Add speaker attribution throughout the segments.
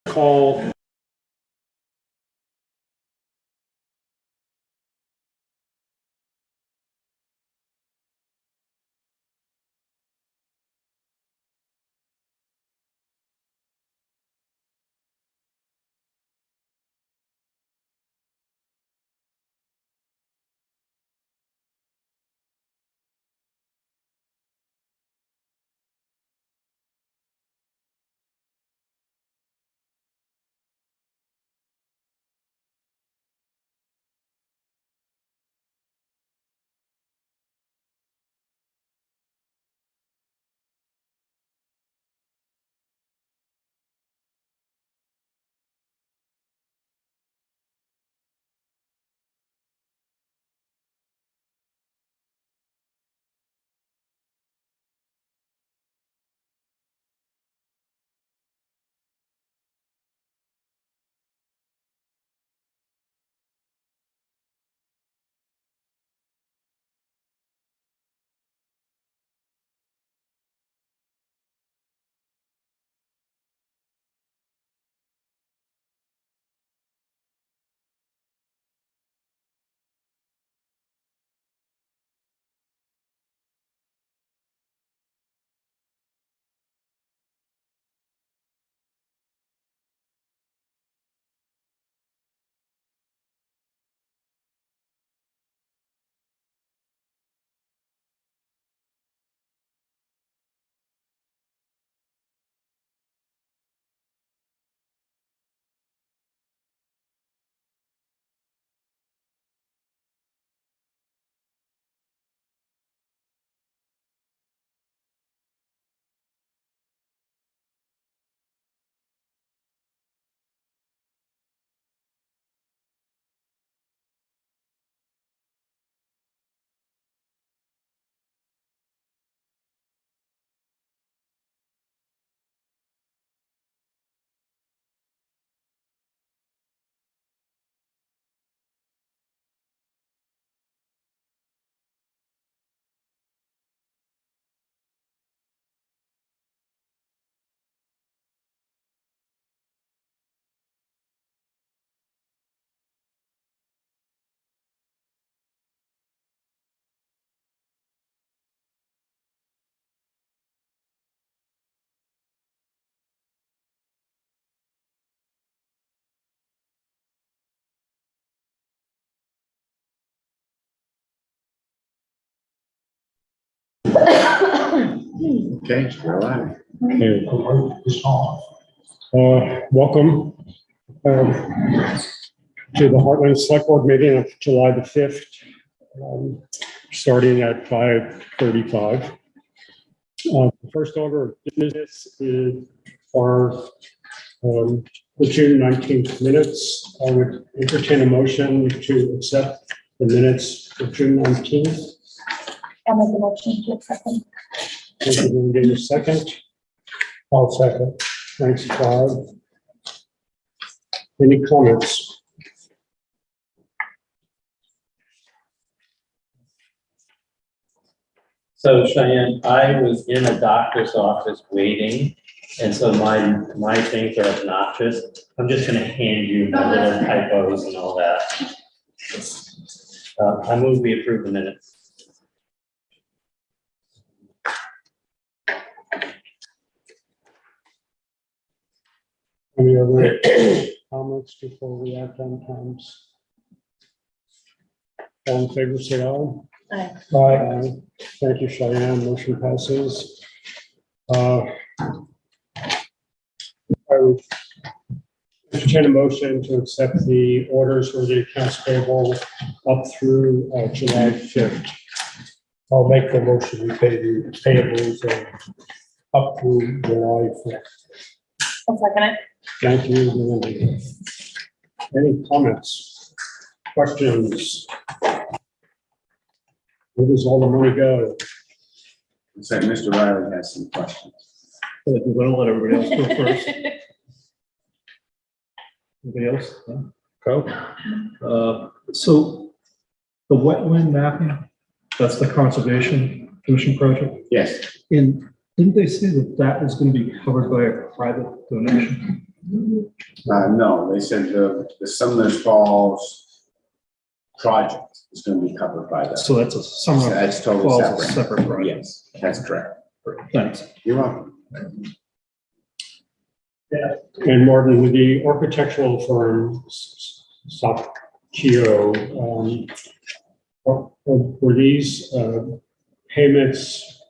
Speaker 1: call
Speaker 2: Okay, we're live.
Speaker 1: Okay. Welcome to the Hartland Selectboard meeting of July the 5th, starting at 5:35. The first order of business is for the June 19th minutes. I would entertain a motion to accept the minutes for June 19th.
Speaker 3: I'll make a motion to accept them.
Speaker 1: Thank you, give a second. I'll second. Thanks, Todd. Any comments?
Speaker 4: So Cheyenne, I was in a doctor's office waiting, and so my things are obnoxious. I'm just gonna hand you my little typos and all that. I move we approve the minutes.
Speaker 1: Any other comments before we act on times? All in favor, say aye.
Speaker 3: Aye.
Speaker 1: Aye. Thank you, Cheyenne. Motion passes. I would entertain a motion to accept the orders for the accounts payable up through July 5th. I'll make the motion. We pay the payables up through July 5th.
Speaker 3: I'll second it.
Speaker 1: Thank you, Linda. Any comments, questions? Where does all the money go?
Speaker 2: Looks like Mr. Riley has some questions.
Speaker 5: We're going to let everybody else go first. Anybody else? Go. So the wetland mapping, that's the Conservation Commission project.
Speaker 2: Yes,
Speaker 5: And didn't they say that that was going to be covered by a private donation?
Speaker 2: No, they said the Sumner Falls project is gonna be covered by that.
Speaker 5: So that's a summer.
Speaker 2: That's totally
Speaker 5: Falls a
Speaker 2: separate.
Speaker 5: separate project.
Speaker 2: Yes, that's correct.
Speaker 5: Thanks.
Speaker 2: You're welcome.
Speaker 1: And Martin, with the architectural firm, Sakio, were these payments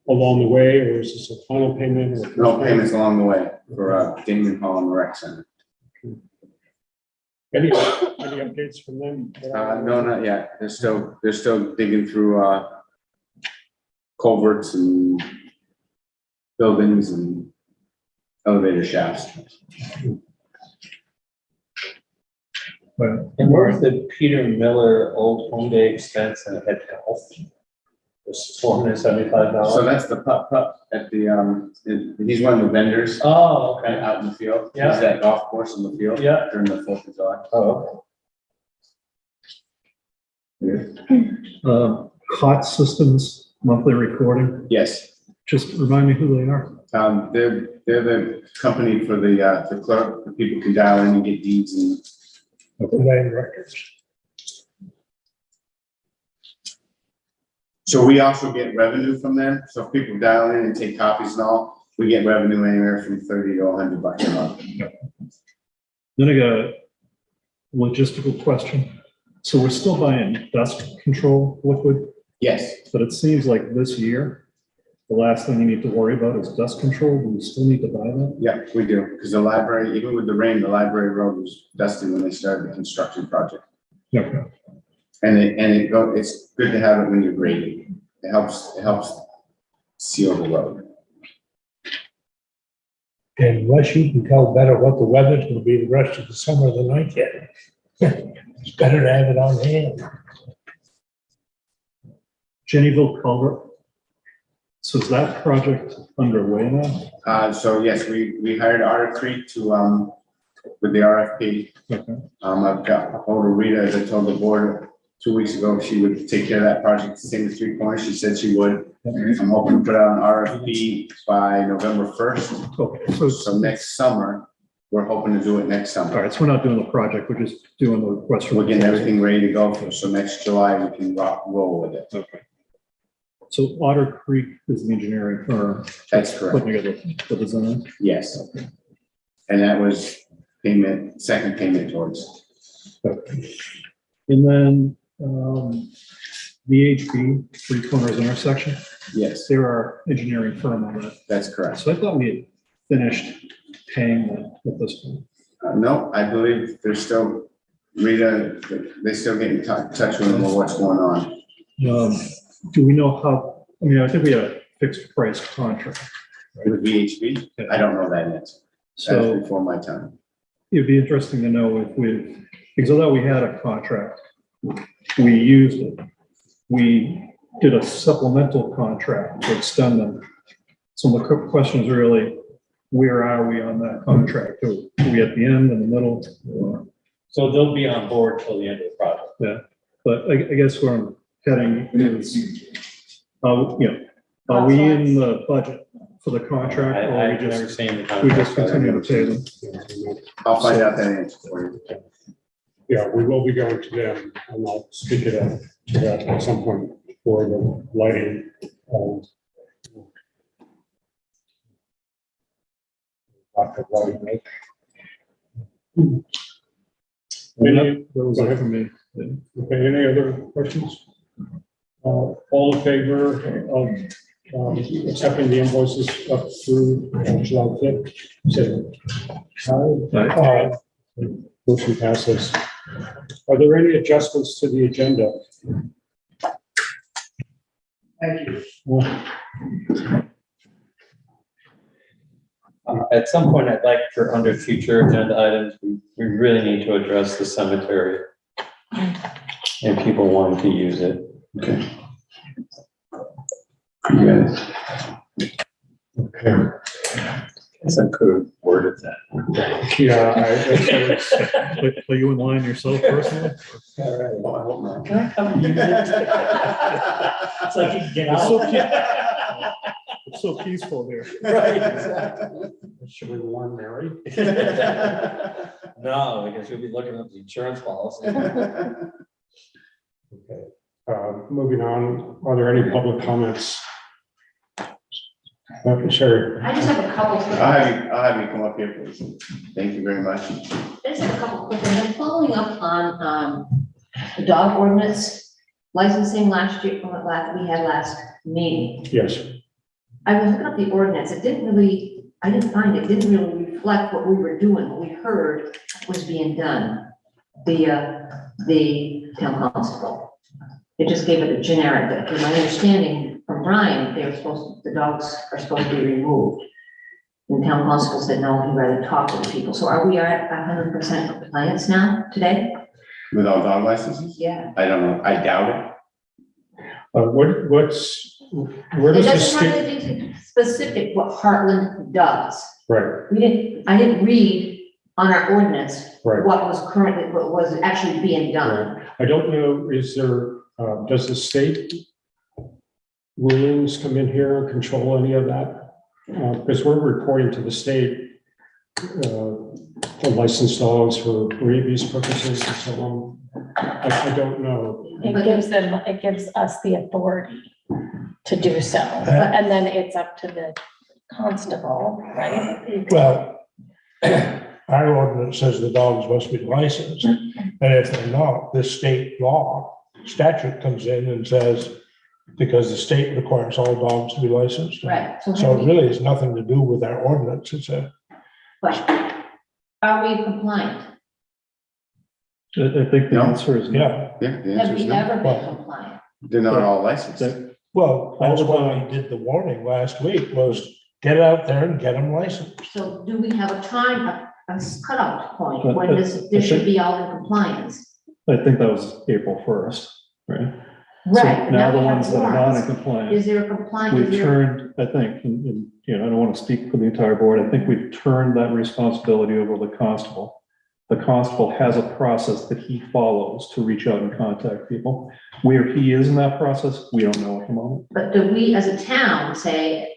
Speaker 1: along the way, or is this a final payment? Or
Speaker 2: No payments along the way for Damon Hall and the Rec Center.
Speaker 1: Any updates from them?
Speaker 2: No, not yet. They're still digging through culverts and buildings and elevator shafts.
Speaker 5: Well,
Speaker 4: And where's the Peter Miller Old Home Day expense and head golf? It's $475.
Speaker 2: So that's the putt at the, he's one of the vendors
Speaker 4: Oh, okay.
Speaker 2: out in the field.
Speaker 4: Yeah.
Speaker 2: He's at golf course in the field.
Speaker 4: Yeah.
Speaker 2: During the 4th of July.
Speaker 4: Oh,
Speaker 5: Hot Systems monthly recording,
Speaker 2: Yes.
Speaker 5: just remind me who they are.
Speaker 2: They're the company for the clerk, the people can dial in and get deeds and
Speaker 1: Land records.
Speaker 2: so we also get revenue from them. So if people dial in and take copies and all, we get revenue anywhere from $30 to $100 a month.
Speaker 5: Then I got a logistical question. So we're still buying dust control liquid,
Speaker 2: Yes,
Speaker 5: but it seems like this year, the last thing you need to worry about is dust control. Do we still need to buy that?
Speaker 2: yeah, we do. Because the library, even with the rain, the library road was dusty when they started the construction project.
Speaker 5: Okay.
Speaker 2: And it's good to have it when you're grading. It helps seal the road.
Speaker 6: Unless you can tell better what the weather's gonna be the rest of the summer than I can. It's better to have it on hand.
Speaker 5: Jennyville culvert. So is that project underway now?
Speaker 2: So yes, we hired Otter Creek to, with the RFP.
Speaker 5: Okay.
Speaker 2: I've got hold of Rita, as I told the board 2 weeks ago, she would take care of that project, same as 3 Corners. She said she would. I'm hoping to put out an RFP by November 1st.
Speaker 5: Okay,
Speaker 2: So next summer, we're hoping to do it next
Speaker 5: all
Speaker 2: summer.
Speaker 5: right, so we're not doing the project, we're just doing the request for.
Speaker 2: We're getting everything ready to go for, so next July we can roll with it.
Speaker 5: Okay. So Otter Creek is the engineering firm.
Speaker 2: That's correct.
Speaker 5: Putting together the design.
Speaker 2: Yes. And that was second payment towards.
Speaker 5: Okay. And then VHB, 3 Corners intersection,
Speaker 2: Yes,
Speaker 5: they're our engineering firm on that.
Speaker 2: that's correct.
Speaker 5: So I thought we had finished paying that at this point.
Speaker 2: No, I believe they're still, Rita, they still get in touch with them on what's going on.
Speaker 5: Do we know how, I mean, I think we had a fixed price contract.
Speaker 2: With VHB, I don't know that yet. That's
Speaker 5: So
Speaker 2: before my time.
Speaker 5: it'd be interesting to know if we, because although we had a contract, we used it. We did a supplemental contract to extend them. So the question is really, where are we on that contract? Are we at the end, in the middle? Or-
Speaker 4: so they'll be on board till the end of the project.
Speaker 5: Yeah, but I guess where I'm heading is, are we in the budget for the contract, or are
Speaker 4: I've
Speaker 5: we
Speaker 4: never
Speaker 5: just,
Speaker 4: seen the
Speaker 5: we
Speaker 4: contract.
Speaker 5: just continue to pay them?
Speaker 2: I'll find out that answer for you.
Speaker 1: Yeah, we will be going to them, and I'll speak to that at some point for the lighting. Any,
Speaker 5: That was it for me.
Speaker 1: okay, any other questions? All in favor of accepting the invoices up through July 5th? Say aye. Motion passes. Are there any adjustments to the agenda?
Speaker 6: Thank you.
Speaker 4: At some point, I'd like for under future agenda items, we really need to address the cemetery. And people wanting to use it.
Speaker 2: Okay. Yes.
Speaker 1: Okay.
Speaker 4: Guess I could have worded that.
Speaker 1: Yeah,
Speaker 5: Are you in line yourself personally?
Speaker 2: Oh, I hope not.
Speaker 4: Can I come and use it? So I can get
Speaker 5: It's so
Speaker 4: out.
Speaker 5: It's so peaceful here.
Speaker 4: Right, exactly.
Speaker 1: Should we warn Mary?
Speaker 7: No, because you'll be looking at the insurance policy.
Speaker 1: Okay, moving on, are there any public comments? Sure.
Speaker 8: I just have a couple quick,
Speaker 2: I'll have you come up here, please. Thank you very much.
Speaker 8: I just have a couple quick, ones. I'm following up on, the dog ordinance licensing last year, we had last meeting.
Speaker 1: Yes,
Speaker 8: I was looking up the ordinance, it didn't really, I didn't find it, didn't really reflect what we were doing, what we heard was being done. The town constable. It just gave it a generic, because my understanding from Brian, the dogs are supposed to be removed. And town constable said, no, he'd rather talk to the people. So are we at 100% compliance now, today?
Speaker 2: With all dog licenses?
Speaker 8: Yeah.
Speaker 2: I don't know. I doubt
Speaker 1: where
Speaker 8: It
Speaker 1: does the
Speaker 8: doesn't have
Speaker 1: state?
Speaker 8: anything specific what Hartland does.
Speaker 1: Right,
Speaker 8: I didn't read on our ordinance
Speaker 1: right.
Speaker 8: what was actually being done.
Speaker 1: Right. I don't know, is there, does the state rulings come in here and control any of that? Because we're reporting to the state for licensed dogs for rabies purposes and so on. I don't know.
Speaker 3: It gives us the authority to do so, and then it's up to the constable, right?
Speaker 6: Well, our ordinance says the dogs must be licensed, and if they're not, this state law statute comes in and says, because the state requires all dogs to be licensed.
Speaker 8: Right.
Speaker 6: So it really has nothing to do with our ordinance, it's a,
Speaker 8: But are we compliant?
Speaker 5: I think the
Speaker 2: No.
Speaker 5: answer is no.
Speaker 6: yeah.
Speaker 2: Yeah, the
Speaker 8: Have
Speaker 2: answer is
Speaker 8: we
Speaker 2: no.
Speaker 8: ever been compliant?
Speaker 2: They're not all licensed.
Speaker 5: That-
Speaker 6: Well, that's why we did the warning last week, was get out there and get them licensed.
Speaker 8: So do we have a time, a cutoff point
Speaker 5: But-
Speaker 8: when this should be all in compliance?
Speaker 5: I think that was April 1st, right? So
Speaker 8: Right.
Speaker 5: now the
Speaker 8: we have
Speaker 5: ones that are not in
Speaker 8: warrants.
Speaker 5: compliance,
Speaker 8: Is there a compliance?
Speaker 5: we've turned, I think, and, you know, I don't want to speak for the entire board, I think we've turned that responsibility over to the constable. The constable has a process that he follows to reach out and contact people. Where he is in that process, we don't know at the moment.
Speaker 8: But do we, as a town, say,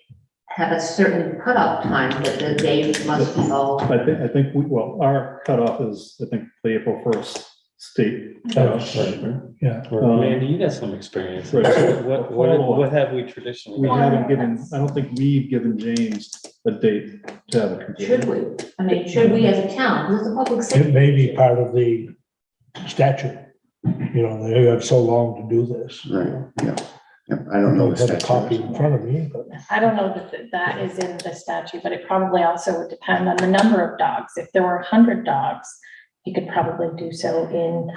Speaker 8: have a certain cutoff time that the date must be all?
Speaker 5: I think, well, our cutoff is, I think, the April 1st state cutoff, right?
Speaker 6: Yeah.
Speaker 7: Mandy, you got some experience.
Speaker 5: Right.
Speaker 7: What have we traditionally?
Speaker 5: We
Speaker 7: done?
Speaker 5: haven't given, I don't think we've given James a date to have it completed.
Speaker 8: Should we? I mean, should we as a town, who's the public safety?
Speaker 6: It may be part of the statute. You know, they have so long to do this.
Speaker 2: Right, yeah. Yeah, I
Speaker 6: I
Speaker 2: don't know
Speaker 6: don't
Speaker 2: the
Speaker 6: have a copy
Speaker 2: statute.
Speaker 6: in front of me, but
Speaker 3: I don't know that is in the statute, but it probably also would depend on the number of dogs. If there were 100 dogs, you could probably do so in,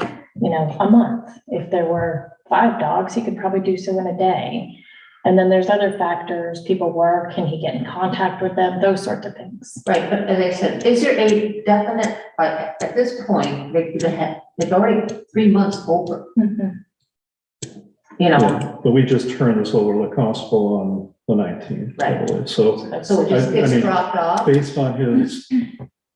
Speaker 3: a month. If there were 5 dogs, you could probably do so in a day. And then there's other factors, people work, can he get in contact with them, those sorts of things.
Speaker 8: Right, but as I said, is there a definite, at this point, they've already 3 months over,
Speaker 5: Yeah, but we just turned this over to the constable on the 19th, I
Speaker 8: Right.
Speaker 5: believe. So
Speaker 8: so it just
Speaker 5: I
Speaker 8: gets
Speaker 5: mean,
Speaker 8: dropped off.
Speaker 5: based on his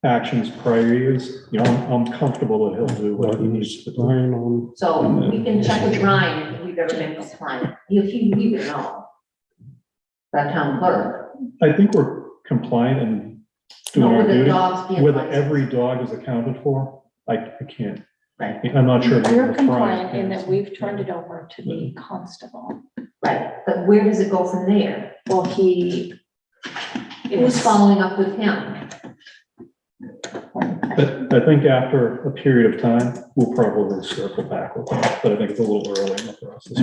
Speaker 5: actions prior years, I'm comfortable that he'll do what he needs to do.
Speaker 8: So we can check with Ryan if we've ever been compliant. He would know. That town clerk.
Speaker 5: I think we're compliant and doing
Speaker 8: No,
Speaker 5: our
Speaker 8: with the
Speaker 5: duty.
Speaker 8: dogs being
Speaker 5: Whether
Speaker 8: licensed.
Speaker 5: every dog is accounted for, I can't.
Speaker 8: Right.
Speaker 5: I'm not sure.
Speaker 3: We're
Speaker 5: if Brian
Speaker 3: compliant in
Speaker 5: can.
Speaker 3: that we've turned it over to the constable.
Speaker 8: Right, but where does it go from there?
Speaker 3: Well, he
Speaker 8: Who's
Speaker 3: is,
Speaker 8: following up with him?
Speaker 5: But I think after a period of time, we'll probably circle back with that, but I think it's a little early in the process.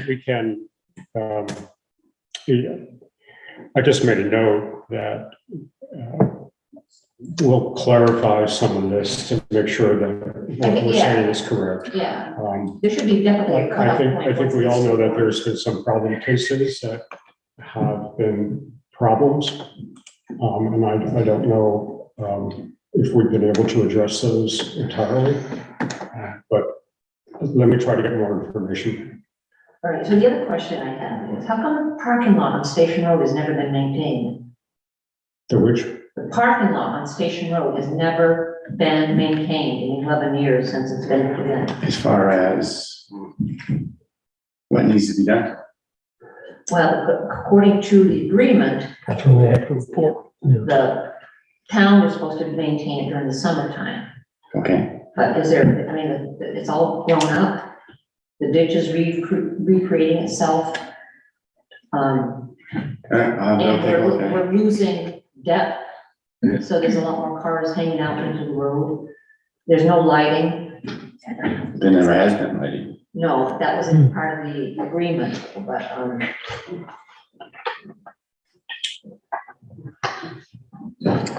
Speaker 1: We can, I just made a note that we'll clarify some of this to make sure that what we're saying is correct.
Speaker 8: Yeah,
Speaker 1: Um,
Speaker 8: there should be definitely a
Speaker 1: I
Speaker 8: cutoff
Speaker 1: think,
Speaker 8: point.
Speaker 1: I think we all know that there's been some problem cases that have been problems. And I don't know if we've been able to address those entirely. But let me try to get more information.
Speaker 8: All right, so the other question I have is, how come the parking lot on Station Road has never been maintained?
Speaker 1: To which,
Speaker 8: The parking lot on Station Road has never been maintained in 11 years since it's been put in.
Speaker 2: As far as what needs to be done.
Speaker 8: Well, according to the agreement,
Speaker 6: That's what we have to report.
Speaker 8: the town was supposed to maintain it during the summertime.
Speaker 2: Okay,
Speaker 8: But is there, I mean, it's all grown up. The ditch is recreating itself.
Speaker 2: all right, I'll
Speaker 8: And
Speaker 2: take a look at it.
Speaker 8: we're losing depth. So there's a lot more cars hanging out into the road. There's no lighting.
Speaker 2: There never has been lighting.
Speaker 8: No, that wasn't part of the agreement, but,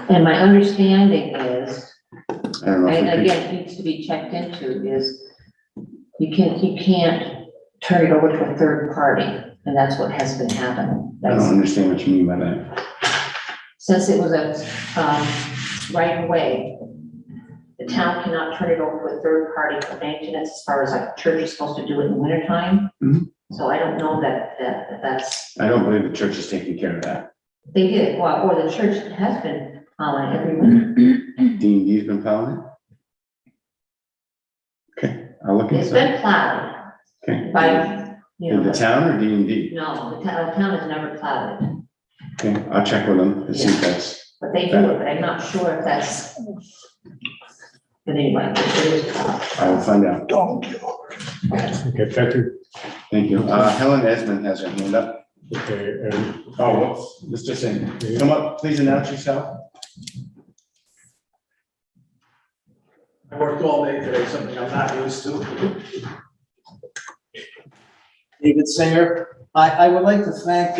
Speaker 8: and my understanding is,
Speaker 2: I don't know. if we
Speaker 8: and
Speaker 2: could-
Speaker 8: again, it needs to be checked into, is you can't turn it over to a third party, and that's what has been happening.
Speaker 2: I don't
Speaker 8: That's,
Speaker 2: understand what you mean by that.
Speaker 8: since it was a, right of way, the town cannot turn it over to a third party for maintenance, as far as like church is supposed to do it in the wintertime.
Speaker 2: Mhm.
Speaker 8: So I don't know that's,
Speaker 2: I don't believe the church is taking care of that.
Speaker 8: they did, well, or the church has been, every winter.
Speaker 2: D&D's been plowing it? Okay, I'll look
Speaker 8: It's
Speaker 2: into it.
Speaker 8: been plowed
Speaker 2: Okay.
Speaker 8: by, you
Speaker 2: In the
Speaker 8: know,
Speaker 2: town or D&D?
Speaker 8: no, the town has never plowed it,
Speaker 2: Okay, I'll check with them and see if that's,
Speaker 8: but they do it, but I'm not sure if that's. But anyway, it is plowed.
Speaker 2: I will find out.
Speaker 1: Okay, thank you.
Speaker 2: Thank you. Helen Esmond has her hand up.
Speaker 1: Okay, and
Speaker 2: Oh, whoops, Mr. Singh, come up, please announce yourself.
Speaker 9: I worked all day today, something I'm not used to. David Singer, I would like to thank,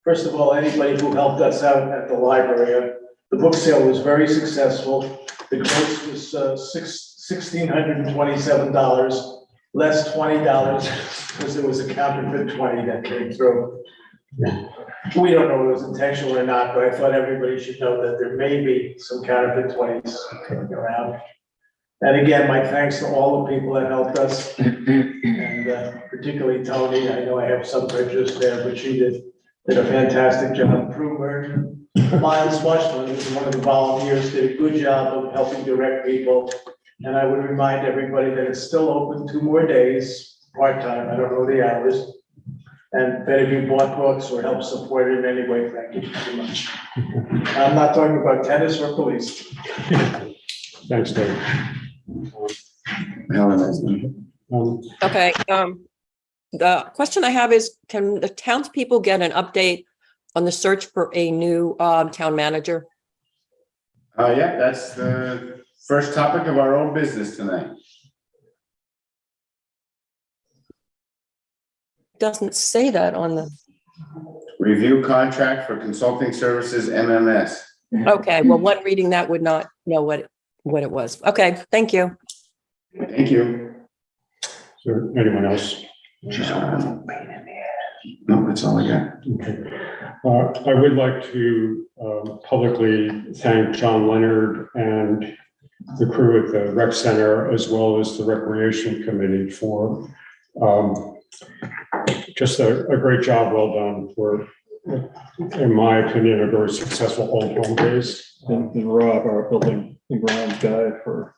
Speaker 9: first of all, anybody who helped us out at the library. The book sale was very successful. The gross was $1,627, less $20 because there was a counterfeit 20 that came through. We don't know if it was intentional or not, but I thought everybody should know that there may be some counterfeit 20s coming around. And again, my thanks to all the people that helped us, and particularly Tony. I know I have some prejudice there, but she did a fantastic job. Prue Miles Mushland, who's one of the volunteers, did a good job of helping direct people. And I would remind everybody that it's still open 2 more days, part-time, I don't know the hours. And if any of you bought books or helped support it in any way, thank you very much. I'm not talking about tennis or police.
Speaker 1: thanks, Dave.
Speaker 2: Helen Esmond.
Speaker 10: Okay, the question I have is, can the townspeople get an update on the search for a new town manager?
Speaker 2: Yeah, that's the first topic of our own business tonight.
Speaker 10: Doesn't say that on the,
Speaker 2: Review contract for consulting services, MMS.
Speaker 10: okay, well, one reading that would not know what it was. Okay, thank you.
Speaker 2: Thank you.
Speaker 1: Is there anyone else?
Speaker 2: No, that's all I got.
Speaker 1: Okay. I would like to publicly thank John Leonard and the crew at the rec center, as well as the recreation committee, for just a great job well done for, in my opinion, a very successful Old Home Days.
Speaker 5: And Rob, our building and grounds guy, for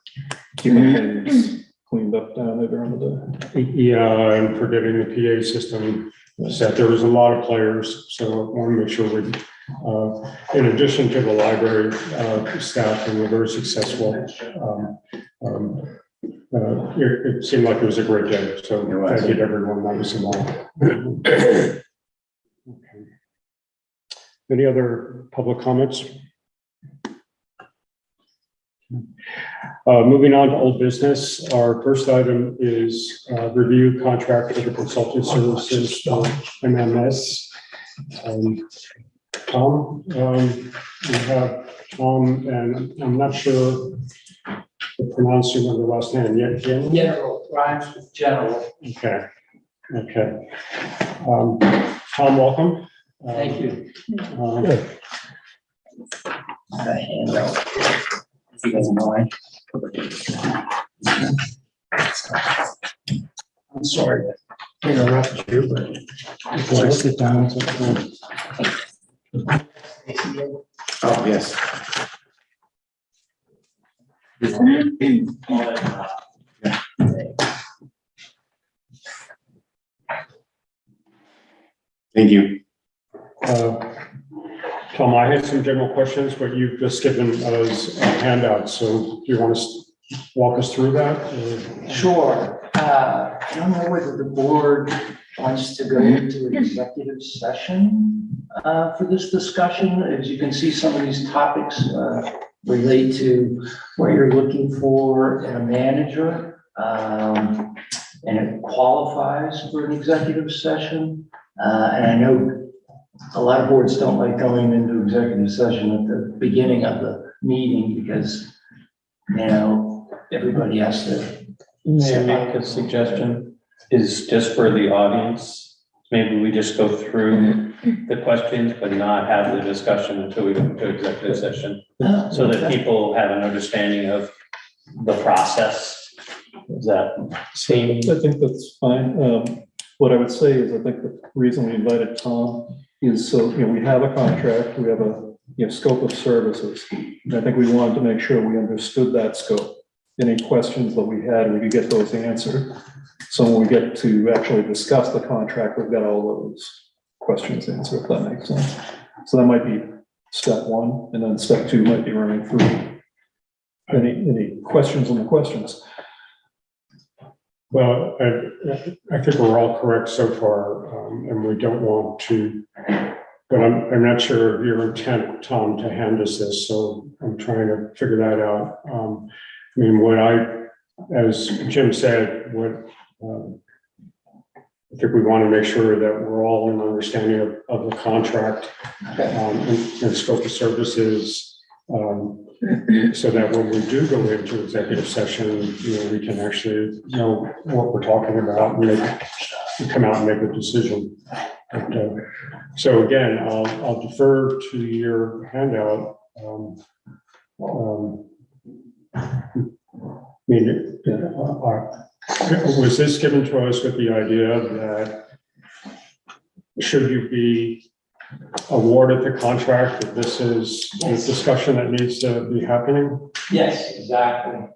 Speaker 5: keeping things cleaned up down there during the day.
Speaker 1: Yeah, and for getting the PA system set. There was a lot of players, so I want to make sure we, in addition to the library staff, and we're very successful. It seemed like it was a great day, so thank you to everyone that was involved. Okay. Any other public comments? Moving on to old business, our first item is review contract for the consulting services for MMS. Tom, we have Tom, and I'm not sure the pronouncing of the last name yet.
Speaker 9: General, rhymes with general.
Speaker 1: Okay, okay. Tom, welcome.
Speaker 9: Thank you. If you guys mind. I'm sorry to interrupt you, but if you sit down, it's okay.
Speaker 2: Oh, yes. Thank you.
Speaker 1: Tom, I had some general questions, but you've just given us a handout, so do you want to walk us through that?
Speaker 11: Sure. I don't know whether the board wants to go into an executive session for this discussion. As you can see, some of these topics relate to what you're looking for in a manager, and it qualifies for an executive session. And I know a lot of boards don't like going into executive session at the beginning of the meeting because, you know, everybody has to.
Speaker 4: May I make a suggestion? Is just for the audience, maybe we just go through the questions, but not have the discussion until we go into executive session, so that people have an understanding of the process. Does that seem?
Speaker 5: I think that's fine. What I would say is, I think the reason we invited Tom is so, you know, we have a contract, we have a, you know, scope of services. And I think we wanted to make sure we understood that scope. Any questions that we had, we could get those answered. So when we get to actually discuss the contract, we've got all those questions answered, if that makes sense. So that might be step one, and then step two might be running through any questions on the questions.
Speaker 1: Well, I think we're all correct so far, and we don't want to, but I'm not sure of your intent, Tom, to hand us this, so I'm trying to figure that out. I mean, as Jim said, I think we want to make sure that we're all in understanding of the contract and scope of services, so that when we do go into executive session, you know, we can actually know what we're talking about and come out and make a decision. But, so again, I'll defer to your handout. I mean, was this given to us with the idea that should you be awarded the contract, that this is a discussion that needs to be happening?
Speaker 11: Yes, exactly.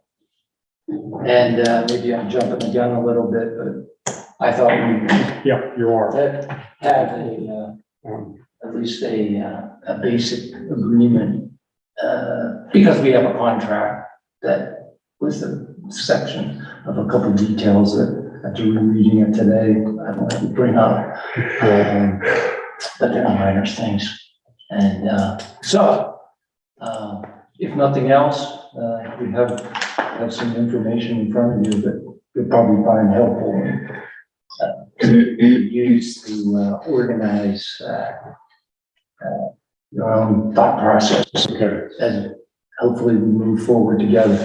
Speaker 11: And maybe I'm jumping the gun a little bit, but I thought we
Speaker 1: Yeah, you are.
Speaker 11: had at least a basic agreement, because we have a contract that was the section of a couple of details that after reading it today, I wanted to bring up. But they're not minor things. And so, if nothing else, we have some information in front of you that you'll probably find helpful to use to organize your own thought process.
Speaker 1: Okay.
Speaker 11: As hopefully we move forward together.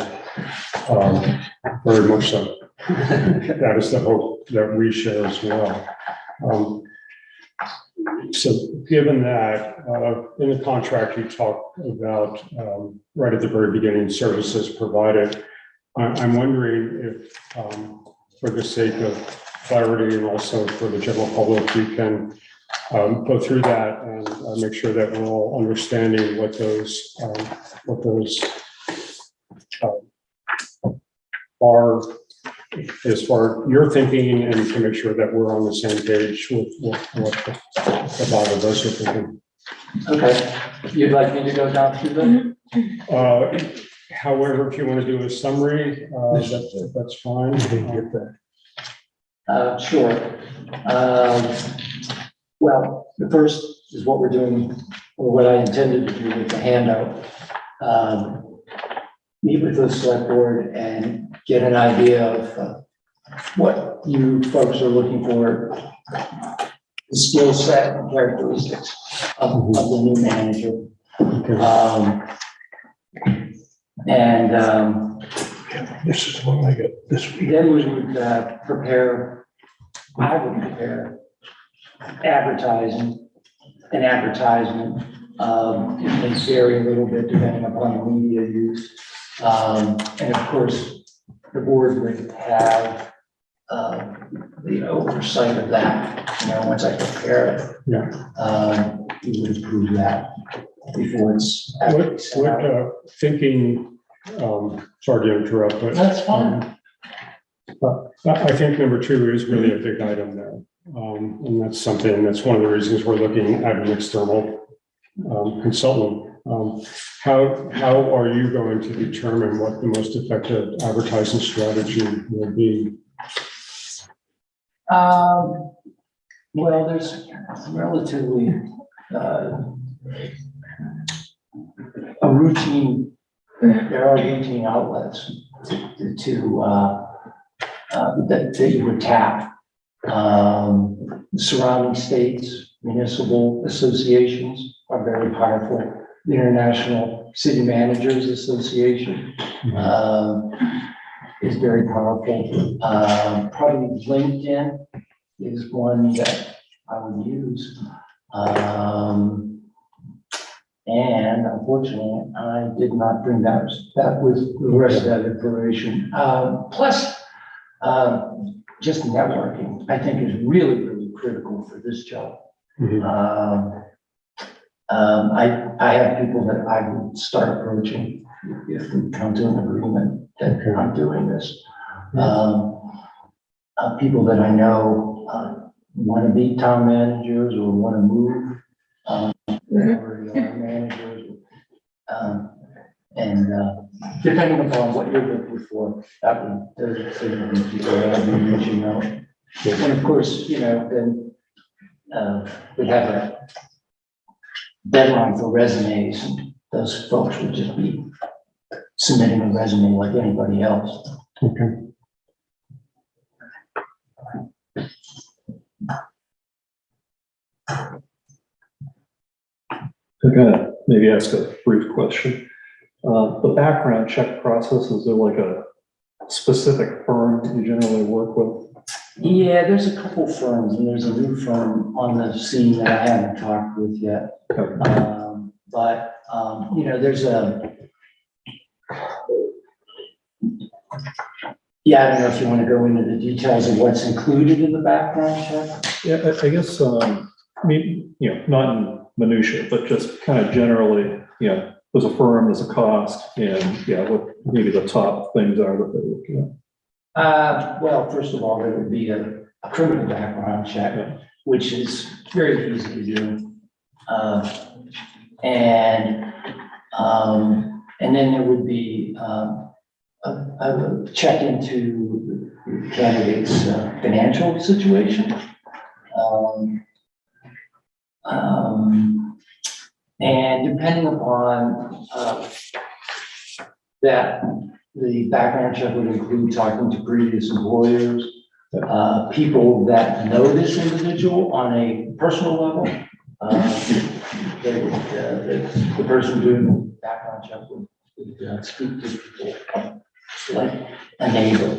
Speaker 1: Very much so. That is the hope that we share as well. So given that, in the contract, you talk about, right at the very beginning, services provided. I'm wondering if, for the sake of clarity and also for the general public, you can go through that and make sure that we're all understanding what those are, as far as your thinking, and to make sure that we're on the same page with what the bottom of us are thinking.
Speaker 11: Okay, you'd like me to go down through them?
Speaker 1: However, if you want to do a summary, that's fine.
Speaker 11: Sure. Well, the first is what we're doing, or what I intended to do with the handout. Meet with the select board and get an idea of what you folks are looking for, the skill set and characteristics of the new manager.
Speaker 6: This is what I get this week.
Speaker 11: Then we would prepare, I would prepare advertising, an advertisement. It may vary a little bit depending upon the media used. And of course, the board would have the oversight of that. You know, once I prepare it, we would approve that before it's.
Speaker 1: Thinking, sorry to interrupt, but
Speaker 11: That's fine.
Speaker 1: I think number two is really a big item there. And that's something, that's one of the reasons we're looking at an external consultant. How are you going to determine what the most effective advertising strategy will be?
Speaker 11: Well, there's relatively a routine, there are routine outlets that you would tap. Surrounding states, municipal associations are very powerful. The International City Managers Association is very powerful. Probably LinkedIn is one that I would use. And unfortunately, I did not bring that with the rest of that information. Plus, just networking, I think, is really, really critical for this job. I have people that I would start approaching if we come to an agreement that I'm doing this. People that I know want to be town managers or want to move, already are managers. And depending upon what you're looking for, that would, those are certain people that I'll be reaching out. And of course, you know, then we have a deadline for resumes, and those folks would just be submitting a resume like anybody else.
Speaker 1: Okay.
Speaker 5: I'm gonna maybe ask a brief question. The background check process, is there like a specific firm that you generally work with?
Speaker 11: Yeah, there's a couple firms, and there's a new firm on the scene that I haven't talked with yet. You know, there's yeah, I don't know if you want to go into the details of what's included in the background check.
Speaker 5: Yeah, I guess, I mean, you know, not in minutia, but just kind of generally, you know, there's a firm, there's a cost, and yeah, what maybe the top things are that they're looking at.
Speaker 11: Well, first of all, there would be a criminal background check, which is very easy to do. And then there would be a check into the candidate's financial situation. And depending upon that, the background check would include talking to previous employers, people that know this individual on a personal level. The person doing the background check would speak to people like a neighbor.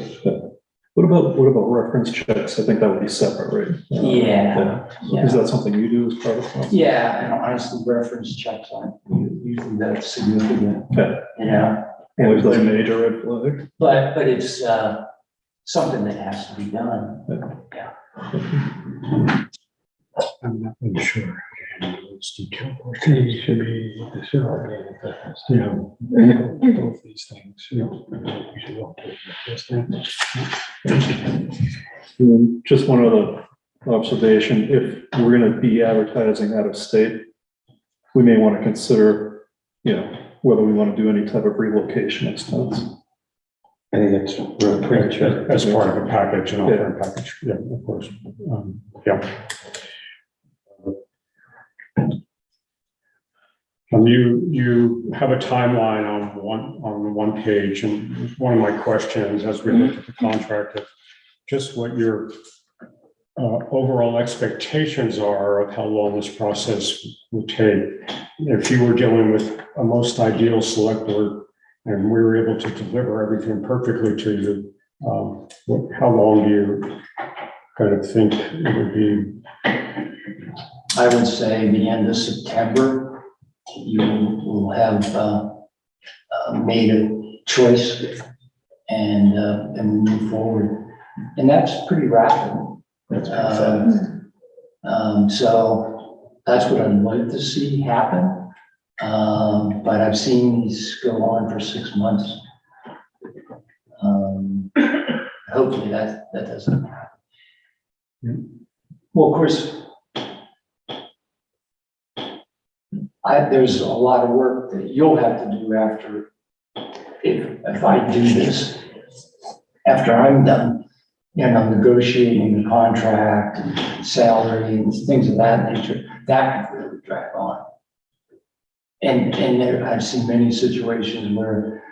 Speaker 5: What about reference checks? I think that would be separate, right?
Speaker 11: Yeah.
Speaker 5: Is that something you do as part of that?
Speaker 11: Yeah, and honestly, reference checks aren't usually that significant.
Speaker 5: Okay.
Speaker 11: You know?
Speaker 5: Always like a major red flag.
Speaker 11: But it's something that has to be done. Yeah.
Speaker 1: I'm not really sure. It's detailed. It should be, you know, both these things, you know. We should all take this thing.
Speaker 5: And then just one other observation, if we're gonna be advertising out of state, we may want to consider, you know, whether we want to do any type of relocation expense.
Speaker 1: I think it's really premature as part of a package, an offering package. Yeah, of course. Yeah. You have a timeline on one page, and one of my questions as we look at the contract of just what your overall expectations are of how long this process would take. If you were dealing with a most ideal select board and we were able to deliver everything perfectly to you, how long do you kind of think it would be?
Speaker 11: I would say the end of September, you will have made a choice and move forward. And that's pretty rapid. So that's what I'd like to see happen. But I've seen these go on for 6 months. Hopefully that doesn't happen. Well, of course, there's a lot of work that you'll have to do after, if I do this, after I'm done, negotiating the contract, and salary and things of that nature, that can really drag on. And there, I've seen many situations where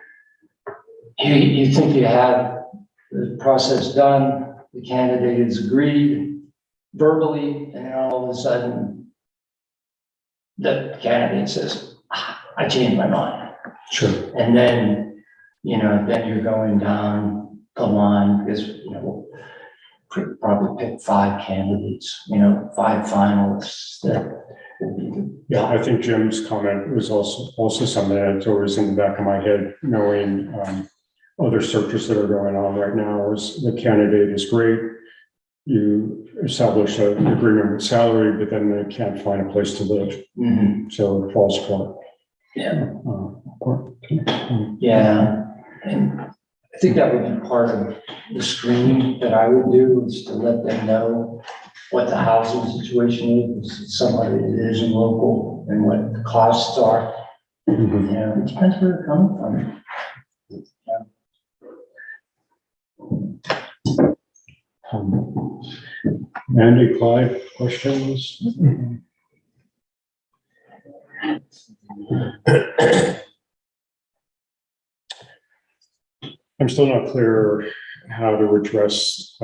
Speaker 11: you think you have the process done, the candidate has agreed verbally, and then all of a sudden, the candidate says, I changed my mind.
Speaker 1: Sure.
Speaker 11: And then, then you're going down the line because, probably pick 5 candidates, 5 finalists that would be the.
Speaker 1: Yeah, I think Jim's comment was also something that's always in the back of my head, knowing other searches that are going on right now is the candidate is great. You establish an agreement with salary, but then they can't find a place to live.
Speaker 11: Mhm.
Speaker 1: So it falls apart.
Speaker 11: Yeah. Yeah, and I think that would be part of the screening that I would do, is to let them know what the housing situation is, somebody that isn't local, and what the costs are. It depends where they're coming from.
Speaker 1: Andy, Clyde, questions? I'm still not clear how to address,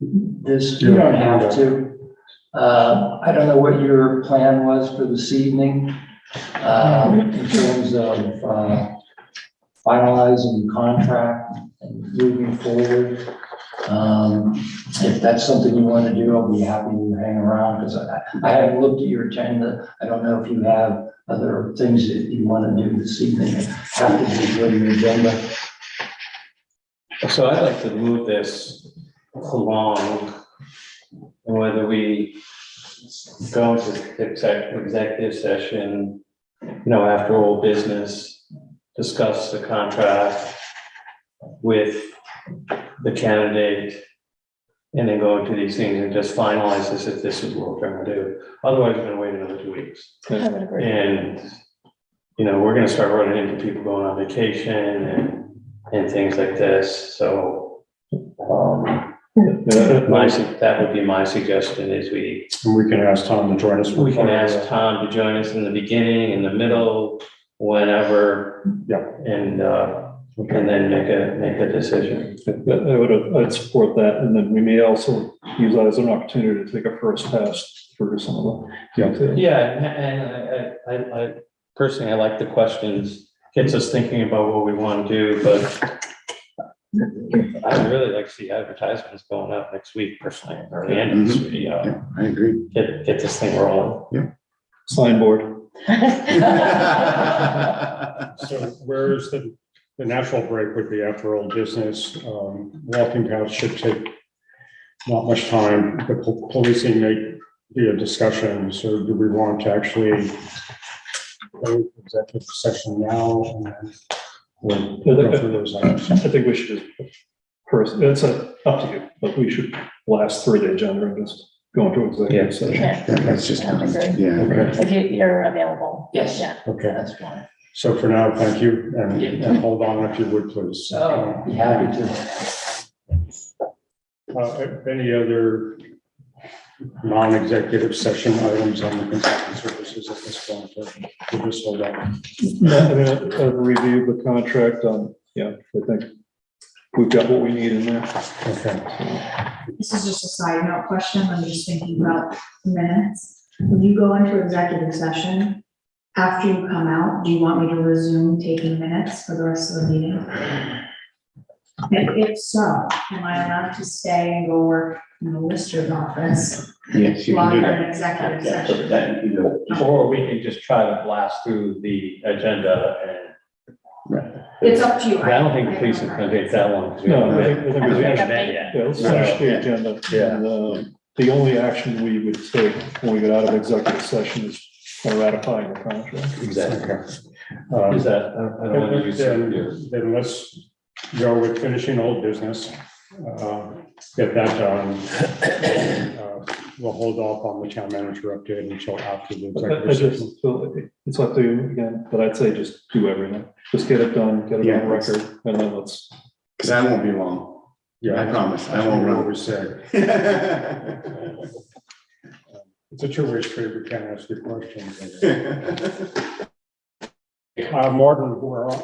Speaker 11: This, you don't have to. I don't know what your plan was for this evening, in terms of, finalizing the contract and moving forward. If that's something you want to do, I'll be happy to hang around, because I haven't looked at your agenda. I don't know if you have other things that you want to do this evening that have to be on your agenda.
Speaker 4: So I'd like to move this along, and whether we go into executive session, after old business, discuss the contract with the candidate, and then go into these things and just finalize this if this is what we're trying to do. Otherwise, we're gonna wait another 2 weeks.
Speaker 3: I would agree.
Speaker 4: And, we're gonna start running into people going on vacation and things like this, so, that would be my suggestion, is we
Speaker 1: can ask Tom to join us.
Speaker 4: can ask Tom to join us in the beginning, in the middle, whenever.
Speaker 1: Yeah.
Speaker 4: And then make a decision.
Speaker 5: I'd support that, and then we may also use that as an opportunity to take a first pass for some of them.
Speaker 4: Yeah, and I personally, I like the questions, gets us thinking about what we want to do, but I'd really like to see advertisements going up next week personally, or the end of this week,
Speaker 2: Yeah, I agree.
Speaker 4: get this thing rolling.
Speaker 5: Signboard.
Speaker 1: So where's the natural break would be after old business. Walking paths should take not much time. The policing may be a discussion. So do we want to actually go to executive session now? And then we'll go through those items?
Speaker 5: I think we should just, first, it's up to you, but we should blast through the agenda and just go into executive session.
Speaker 3: Yeah.
Speaker 2: That's just,
Speaker 3: I would agree.
Speaker 2: yeah.
Speaker 1: Okay.
Speaker 3: If you're available.
Speaker 11: Yes.
Speaker 3: Yeah.
Speaker 1: Okay.
Speaker 11: That's fine.
Speaker 1: So for now, thank you. And hold on if you would, please.
Speaker 11: Oh, be happy to.
Speaker 1: Any other non-executive session items on the consulting services at this point? We'll just hold on.
Speaker 5: No, I mean, I've reviewed the contract. Yeah, I think we've got what we need in there.
Speaker 1: Okay.
Speaker 12: This is just a side note question. I'm just thinking about minutes. When you go into executive session, after you come out, do you want me to resume taking minutes for the rest of the meeting? And if so, am I allowed to stay and go work in the Lister's office
Speaker 2: Yes, you
Speaker 12: while
Speaker 2: can do
Speaker 12: I'm in
Speaker 2: that.
Speaker 12: executive
Speaker 2: Yeah,
Speaker 12: session?
Speaker 2: that you can do.
Speaker 4: Or we can just try to blast through the agenda and.
Speaker 12: It's up to you.
Speaker 4: I don't think the police is gonna take that long. 'cause we
Speaker 5: No,
Speaker 4: haven't
Speaker 5: I think
Speaker 4: met-
Speaker 5: we
Speaker 4: we haven't
Speaker 5: should-
Speaker 4: met yet.
Speaker 5: Yeah, let's finish the agenda.
Speaker 4: Yeah.
Speaker 5: And, the only action we would take when we get out of executive session is ratifying the contract.
Speaker 4: Exactly.
Speaker 1: Okay.
Speaker 4: Is that, I don't want to use it here.
Speaker 1: Then let's go with finishing old business. get that done. We'll hold off on the town manager update until after the
Speaker 5: I
Speaker 1: executive
Speaker 5: just,
Speaker 1: session.
Speaker 5: feel it's up to you again, but I'd say just do everything. Just get it done, get it
Speaker 2: Yeah.
Speaker 5: on record, and then let's.
Speaker 2: Because I won't be long.
Speaker 1: Yeah,
Speaker 2: I promise, I
Speaker 1: that's
Speaker 2: won't
Speaker 1: what we
Speaker 2: run.
Speaker 1: always say. It's a two-way street, we can't ask you questions. Martin,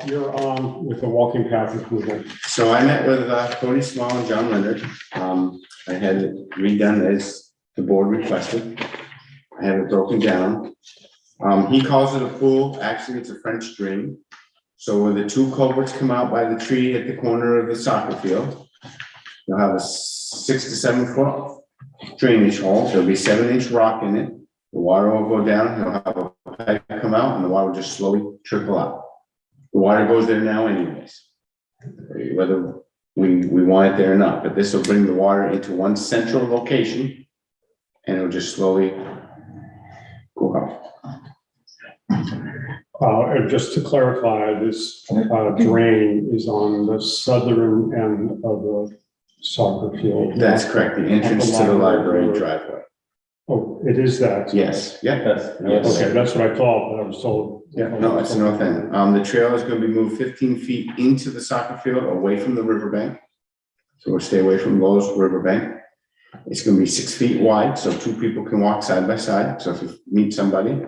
Speaker 1: you're on with the walking path approval.
Speaker 2: So I met with Cody Small and John Leonard. I had it redone as the board requested. I had it broken down. He calls it a pool, actually it's a French drain. So where the two culverts come out by the tree at the corner of the soccer field, you'll have a 6 to 7 foot drainage hole. There'll be 7-inch rock in it. The water will go down, he'll have a pipe come out and the water will just slowly trickle out. The water goes there now anyways, whether we want it there or not, but this will bring the water into one central location and it'll just slowly go out.
Speaker 1: And just to clarify, this drain is on the southern end of the soccer field.
Speaker 2: That's correct, the entrance to the library driveway.
Speaker 1: Oh, it is that?
Speaker 2: Yes, yeah.
Speaker 4: Yes.
Speaker 1: Okay, that's what I thought, but I was told.
Speaker 2: Yeah, no, it's the north end. The trail is gonna be moved 15 feet into the soccer field, away from the riverbank. So we'll stay away from Lowe's riverbank. It's gonna be 6 feet wide, so 2 people can walk side by side. So if you meet somebody,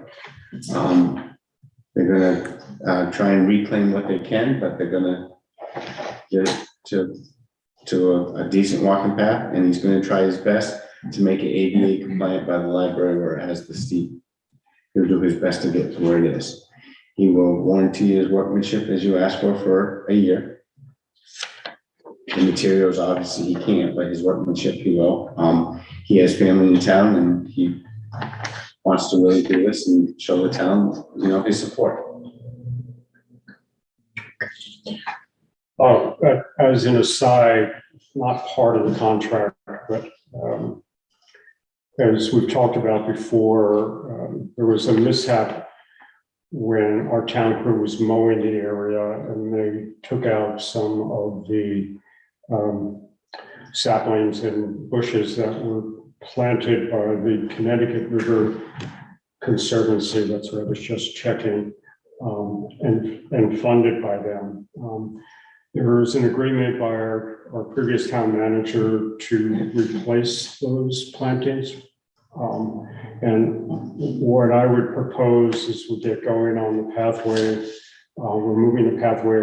Speaker 2: they're gonna try and reclaim what they can, but they're gonna get it to a decent walking path, and he's gonna try his best to make it ADA compliant by the library where it has the steep. He'll do his best to get to where it is. He will warranty his workmanship as you ask for a year. The materials, obviously, he can't, but his workmanship, he will. He has family in town and he wants to really do this and show the town, his support.
Speaker 1: As an aside, not part of the contract, but as we've talked about before, there was a mishap when our town crew was mowing the area and they took out some of the saplings and bushes that were planted by the Connecticut River Conservancy. That's what I was just checking, and funded by them. There was an agreement by our previous town manager to replace those plantings. And what I would propose is we get going on the pathway. We're moving the pathway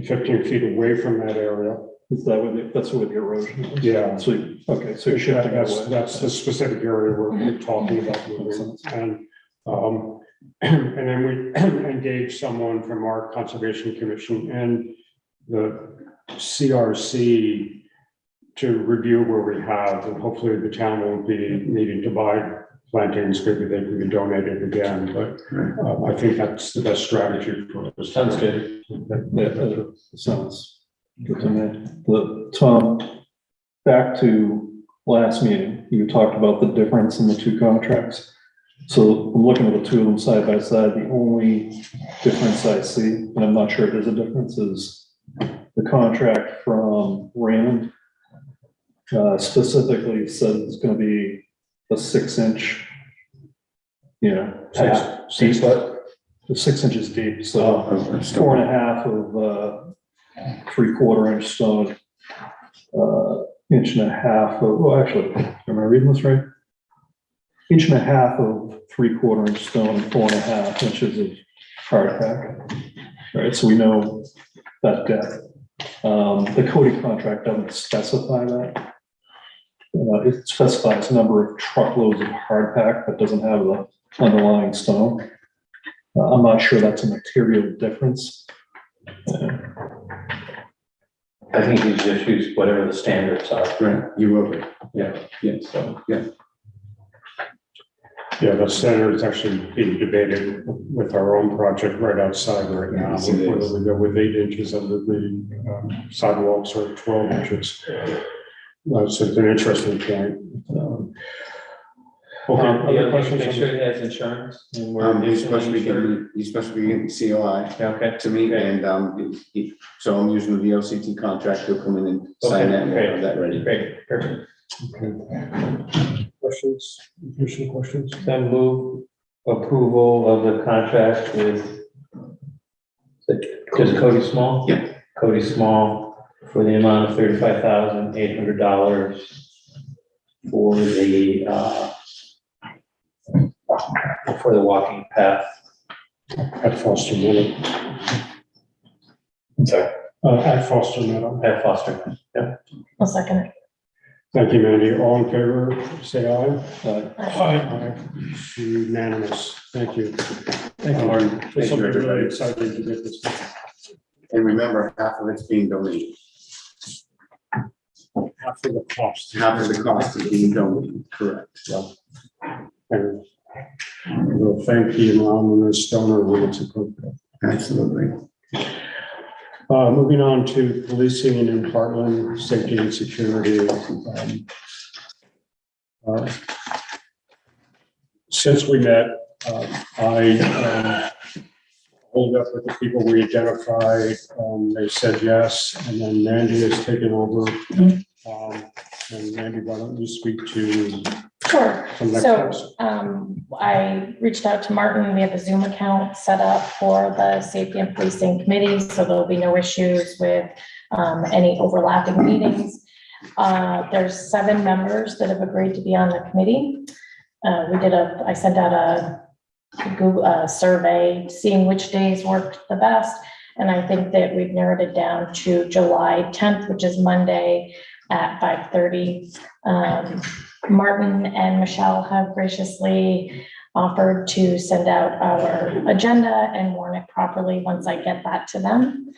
Speaker 1: 15 feet away from that area.
Speaker 5: Is that what, that's what the erosion is?
Speaker 1: Yeah.
Speaker 5: So, okay, so you're shifting
Speaker 1: That's,
Speaker 5: away.
Speaker 1: that's the specific area we're talking about moving. And then we engage someone from our Conservation Commission and the CRC to review where we have, and hopefully the town won't be needing to buy plantings, maybe they can be donated again, but I think that's the best strategy for us.
Speaker 4: Sounds good.
Speaker 5: Yeah, that sounds good to me. Tom, back to last meeting, you talked about the difference in the two contracts. So I'm looking at the two of them side by side. The only difference I see, and I'm not sure if there's a difference, is the contract from Raymond specifically says it's going to be a 6-inch, path.
Speaker 2: 6 foot.
Speaker 5: 6 inches deep, so 4.5 of 3/4 inch stone, 1.5 of, well, actually, am I reading this right? 1.5 of 3/4 inch stone, 4.5 inches of hardtack. Right, so we know that depth. The Cody contract doesn't specify that. It specifies number of truckloads of hardtack, but doesn't have the underlying stone. I'm not sure that's a material difference.
Speaker 4: I think he just use whatever the standards are.
Speaker 2: Right, you will be.
Speaker 4: Yeah.
Speaker 2: So, yeah.
Speaker 1: Yeah, the standard is actually being debated with our own project right outside right now,
Speaker 2: Yes, it is.
Speaker 1: whether we go with 8 inches under the sidewalks or 12 inches. So it's an interesting point. Okay,
Speaker 4: The
Speaker 1: other
Speaker 4: other
Speaker 1: questions?
Speaker 4: make sure he has insurance. And we're
Speaker 2: He's supposed to be
Speaker 4: insured.
Speaker 2: getting, he's supposed to be getting COI
Speaker 4: Okay.
Speaker 2: to me,
Speaker 4: Okay.
Speaker 2: and, so I'm using the VOCT contract, he'll come in and sign that, and we'll have that ready.
Speaker 4: Great, perfect.
Speaker 1: Okay. Questions, additional questions?
Speaker 4: Then move approval of the contract with just Cody Small?
Speaker 2: Yeah.
Speaker 4: Cody Small for the amount of $35,800 for the walking path.
Speaker 1: At Foster Meadow.
Speaker 4: I'm sorry.
Speaker 1: At Foster Meadow.
Speaker 4: At Foster. Yeah.
Speaker 3: I'll second it.
Speaker 1: Thank you, Mandy. All in favor, say aye.
Speaker 3: Aye.
Speaker 1: Aye. Unanimous. Thank you.
Speaker 2: Thank you, Martin. Thank
Speaker 1: This will
Speaker 2: you,
Speaker 1: be really
Speaker 2: everybody.
Speaker 1: exciting to get this.
Speaker 2: And remember, half of it's being donated.
Speaker 1: Half of the cost.
Speaker 2: Half of the cost is being donated, correct.
Speaker 1: And we'll thank the anonymous donor when it's appropriate.
Speaker 2: Absolutely.
Speaker 1: Moving on to policing in Hartland, safety and security. Since we met, I followed up with the people we identified. They said yes, and then Mandy has taken over. And Mandy, why don't you speak to
Speaker 3: Sure.
Speaker 1: some next
Speaker 3: So,
Speaker 1: steps?
Speaker 3: I reached out to Martin. We have a Zoom account set up for the Safety and Policing Committee, so there'll be no issues with any overlapping meetings. There's 7 members that have agreed to be on the committee. I sent out a Google survey, seeing which days worked the best. And I think that we've narrowed it down to July 10th, which is Monday at 5:30. Martin and Michelle have graciously offered to send out our agenda and warn it properly once I get that to them.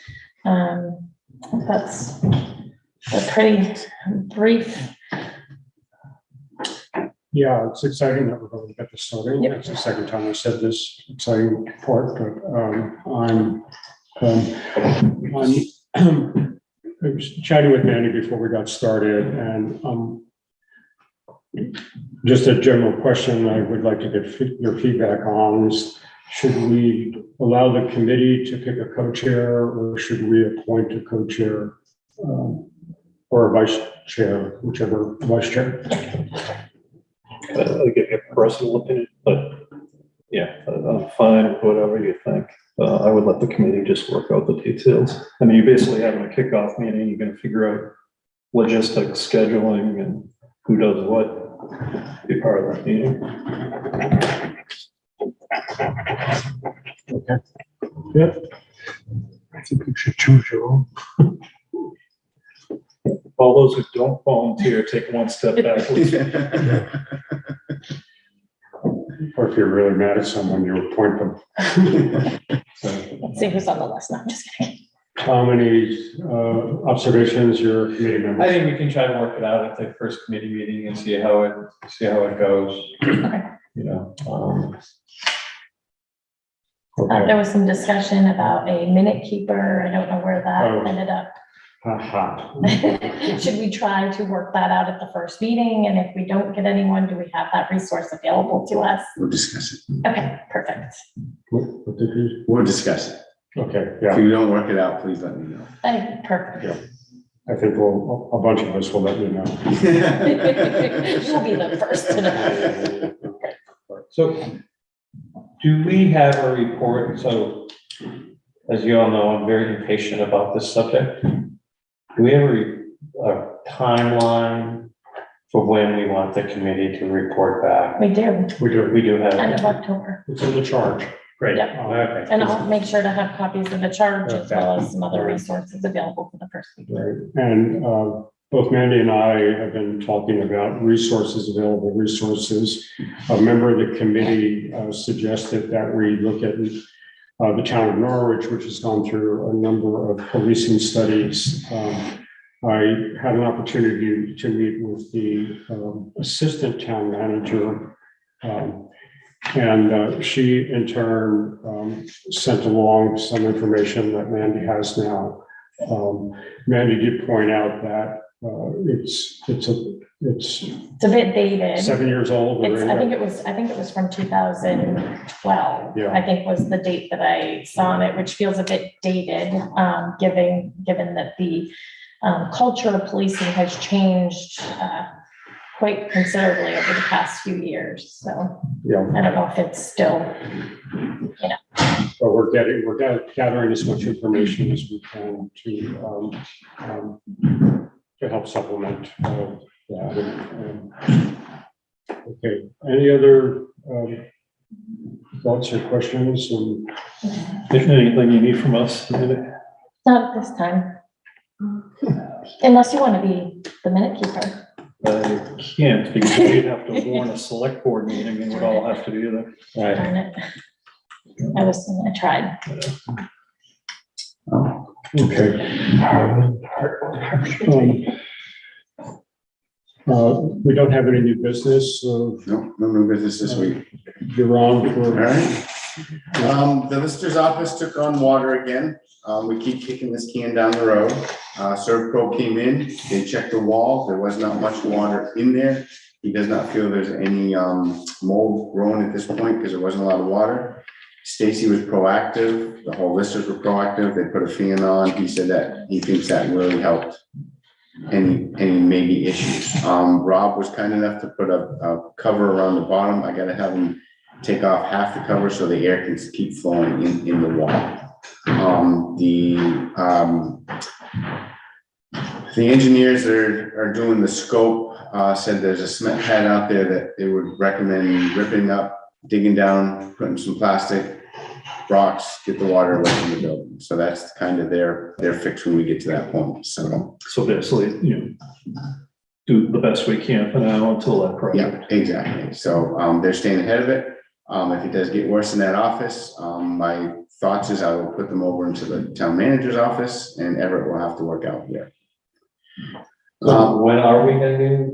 Speaker 3: That's a pretty brief.
Speaker 1: Yeah, it's exciting that we're going to get this started.
Speaker 3: Yep.
Speaker 1: It's the second time I said this exciting part, but I was chatting with Mandy before we got started, and just a general question I would like to get your feedback on is, should we allow the committee to pick a co-chair, or should we appoint a co-chair or a vice chair, whichever vice chair?
Speaker 5: I'll give you a personal opinion, but yeah, I'm fine with whatever you think. I would let the committee just work out the details. I mean, you're basically having a kickoff meeting, you're gonna figure out logistics, scheduling, and who does what, be part of that meeting.
Speaker 1: Okay. Yep. I think you should choose your own.
Speaker 5: All those who don't volunteer, take one step backwards.
Speaker 1: Or if you're really mad at someone, you appoint them.
Speaker 3: Let's see who's on the list. No, I'm just kidding.
Speaker 1: How many observations your committee
Speaker 4: I
Speaker 1: members?
Speaker 4: think we can try to work it out at the first committee meeting and see how it goes.
Speaker 3: Okay.
Speaker 4: You know,
Speaker 3: There was some discussion about a minute keeper. I don't know where
Speaker 1: Oh.
Speaker 3: that ended up.
Speaker 1: Aha.
Speaker 3: Should we try to work that out at the first meeting? And if we don't get anyone, do we have that resource available to us?
Speaker 2: We'll discuss it.
Speaker 3: Okay, perfect.
Speaker 1: What did you?
Speaker 2: We'll discuss it.
Speaker 1: Okay,
Speaker 2: If
Speaker 1: yeah,
Speaker 2: you don't work it out, please let me know.
Speaker 3: Perfect.
Speaker 1: I think a bunch of us will let you know.
Speaker 3: You'll be the first to know.
Speaker 4: so do we have a report? So as you all know, I'm very impatient about this subject. Do we have a timeline for when we want the committee to report back?
Speaker 3: We do,
Speaker 4: We do have.
Speaker 3: end of October.
Speaker 1: It's in the charge.
Speaker 4: Great,
Speaker 3: Yep.
Speaker 4: okay.
Speaker 3: And I'll make sure to have copies of the charge as well as some other resources available for the first meeting.
Speaker 1: Right. And both Mandy and I have been talking about available resources. A member of the committee suggested that we look at the town of Norwich, which has gone through a number of policing studies. I had an opportunity to meet with the assistant town manager, and she in turn sent along some information that Mandy has now. Mandy did point out that It's
Speaker 3: It's a bit dated.
Speaker 1: 7 years old.
Speaker 3: It's,
Speaker 1: already.
Speaker 3: I think it was from 2012.
Speaker 1: Yeah.
Speaker 3: I think was the date that I saw on it, which feels a bit dated, given that the culture of policing has changed quite considerably over the past few years. So
Speaker 1: Yeah,
Speaker 3: I don't know if it's still,
Speaker 1: but we're gathering as much information as we can to help supplement that. Okay, any other thoughts or questions?
Speaker 5: Anything you need from us?
Speaker 3: not at this time. Unless you want to be the minute keeper.
Speaker 5: I can't, because we'd have to warn a select board meeting and we'd all have to be there.
Speaker 7: Right.
Speaker 3: Darn it. I tried.
Speaker 1: Okay. We don't have any new business, so
Speaker 2: No new business this week.
Speaker 1: you're on
Speaker 2: All
Speaker 1: for.
Speaker 2: right. The Lister's office took on water again. We keep kicking this can down the road. Servpro came in, they checked the wall. There was not much water in there. He does not feel there's any mold growing at this point because there wasn't a lot of water. Stacy was proactive. The whole Listers were proactive. They put a fan on. He said that he thinks that really helped any maybe issues. Rob was kind enough to put a cover around the bottom. I gotta have him take off half the cover so the air can keep flowing in the wall. The engineers that are doing the scope said there's a cement pad out there that they would recommend ripping up, digging down, putting some plastic rocks, get the water away from the building. So that's kind of their fix when we get to that point. So
Speaker 5: basically, do the best we can for now until that project.
Speaker 2: yeah, exactly. So they're staying ahead of it. If it does get worse in that office, my thoughts is I will put them over into the town manager's office and Everett will have to work out here.
Speaker 7: So when are we going to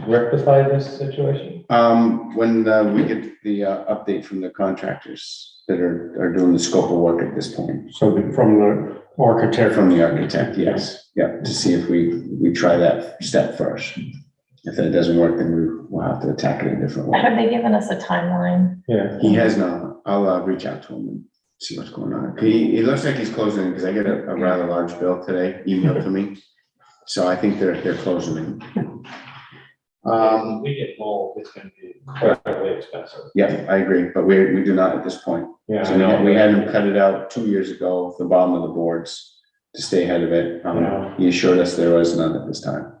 Speaker 7: rectify this situation?
Speaker 2: When we get the update from the contractors that are doing the scope of work at this point.
Speaker 1: So from the architect.
Speaker 2: From the architect, yes. Yeah, to see if we try that step first. If that doesn't work, then we'll have to attack it a different way.
Speaker 3: Have they given us a timeline?
Speaker 7: Yeah.
Speaker 2: He has not. I'll reach out to him and see what's going on. He looks like he's closing because I get a rather large bill today emailed to me. So I think they're closing in.
Speaker 7: We get mold, it's going to be incredibly expensive.
Speaker 2: Yeah, I agree, but we do not at this point.
Speaker 7: Yeah,
Speaker 2: So
Speaker 7: I know.
Speaker 2: we had him cut it out 2 years ago, the bottom of the boards, to stay ahead of it.
Speaker 7: Yeah.
Speaker 2: He assured us there was none at this time.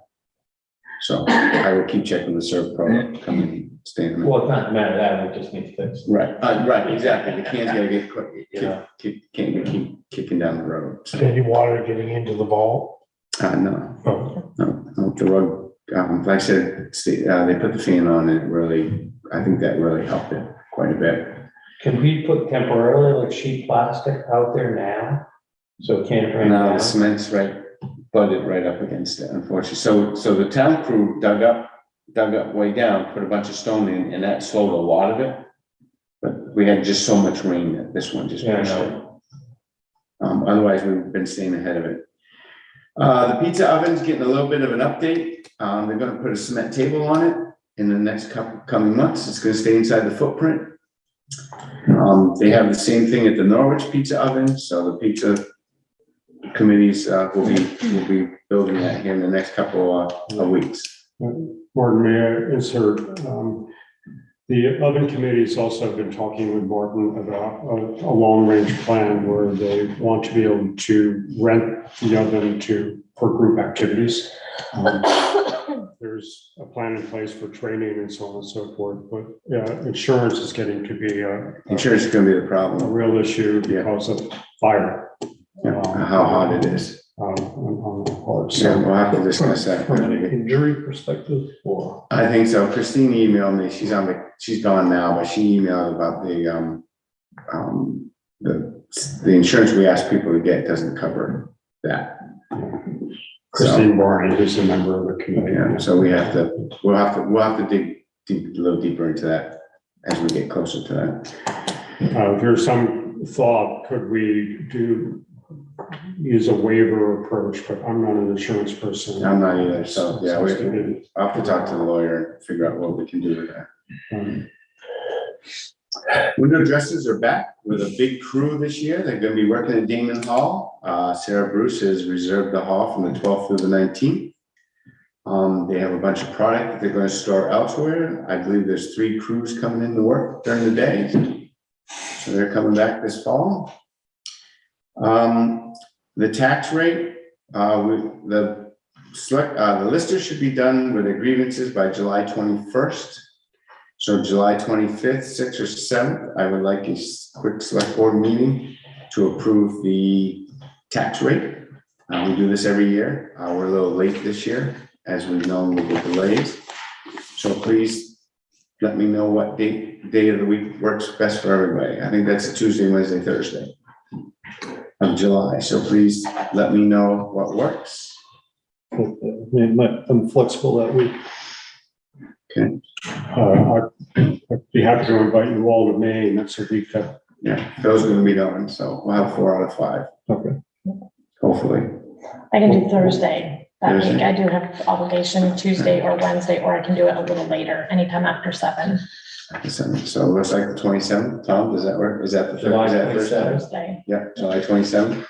Speaker 2: So I will keep checking the Servpro, coming and staying.
Speaker 7: Well, it's not a matter of that, we just need to fix.
Speaker 2: Right, right, exactly. The can's gotta get quick,
Speaker 7: Yeah.
Speaker 2: keep kicking down the road.
Speaker 6: Is there any water getting into the vault?
Speaker 2: No,
Speaker 6: Oh,
Speaker 2: no, the rug, like I said, they put the fan on it really, I think that really helped it quite a bit.
Speaker 7: Can we put temporarily like sheet plastic out there now? So it can't drain
Speaker 2: Now
Speaker 7: down?
Speaker 2: the cement's butted right up against it, unfortunately. So the town crew dug up way down, put a bunch of stone in, and that slowed a lot of it. But we had just so much rain that this one just
Speaker 7: Yeah, I
Speaker 2: pushed it.
Speaker 7: know.
Speaker 2: Otherwise, we've been staying ahead of it. The pizza oven's getting a little bit of an update. They're gonna put a cement table on it in the next coming months. It's gonna stay inside the footprint. They have the same thing at the Norwich Pizza Oven, so the pizza committees will be building that here in the next couple of weeks.
Speaker 1: Martin, may I insert, the oven committee's also been talking with Martin about a long-range plan where they want to be able to rent the oven for group activities. There's a plan in place for training and so on and so forth, but insurance is getting to be
Speaker 2: Insurance is gonna be the
Speaker 1: a
Speaker 2: problem,
Speaker 1: real issue because of fire.
Speaker 2: how hot it is.
Speaker 1: On the part.
Speaker 2: So
Speaker 1: So
Speaker 2: we'll have to discuss that.
Speaker 5: From an injury perspective, or?
Speaker 2: I think so. Christine emailed me. She's gone now, but she emailed about the insurance we ask people to get doesn't cover that.
Speaker 1: Christine Barney, who's a member of the committee.
Speaker 2: Yeah, so we'll have to dig a little deeper into that as we get closer to that.
Speaker 1: There's some thought, could we do use a waiver approach, but I'm not an insurance person.
Speaker 2: I'm not either, so, yeah,
Speaker 1: Seems to be,
Speaker 2: I'll have to talk to the lawyer and figure out what we can do with that. Window dressers are back with a big crew this year. They're gonna be working at Damon Hall. Sarah Bruce has reserved the hall from the 12th through the 19th. They have a bunch of product that they're gonna store elsewhere. I believe there's 3 crews coming in to work during the day. So they're coming back this fall. The tax rate, the lister should be done with the grievances by July 21st. So July 25th, 6th or 7th, I would like a quick select board meeting to approve the tax rate. We do this every year. We're a little late this year, as we've known with the delays. So please let me know what day of the week works best for everybody. I think that's a Tuesday, Wednesday, Thursday of July. So please let me know what works.
Speaker 5: I'm flexible that week.
Speaker 2: Okay.
Speaker 1: I'd be happy to invite you all to Maine. That's a week that.
Speaker 2: Yeah, Phil's gonna be going, so we'll have 4 out of 5.
Speaker 5: Okay.
Speaker 2: Hopefully.
Speaker 3: I can do Thursday that week.
Speaker 2: Thursday.
Speaker 3: I do have obligation Tuesday or Wednesday, or I can do it a little later, anytime after 7.
Speaker 2: So it looks like the 27th. Tom, does that work? Is that the
Speaker 7: July
Speaker 2: Thursday?
Speaker 7: 27th.
Speaker 3: Thursday.
Speaker 2: Yeah, July 27th.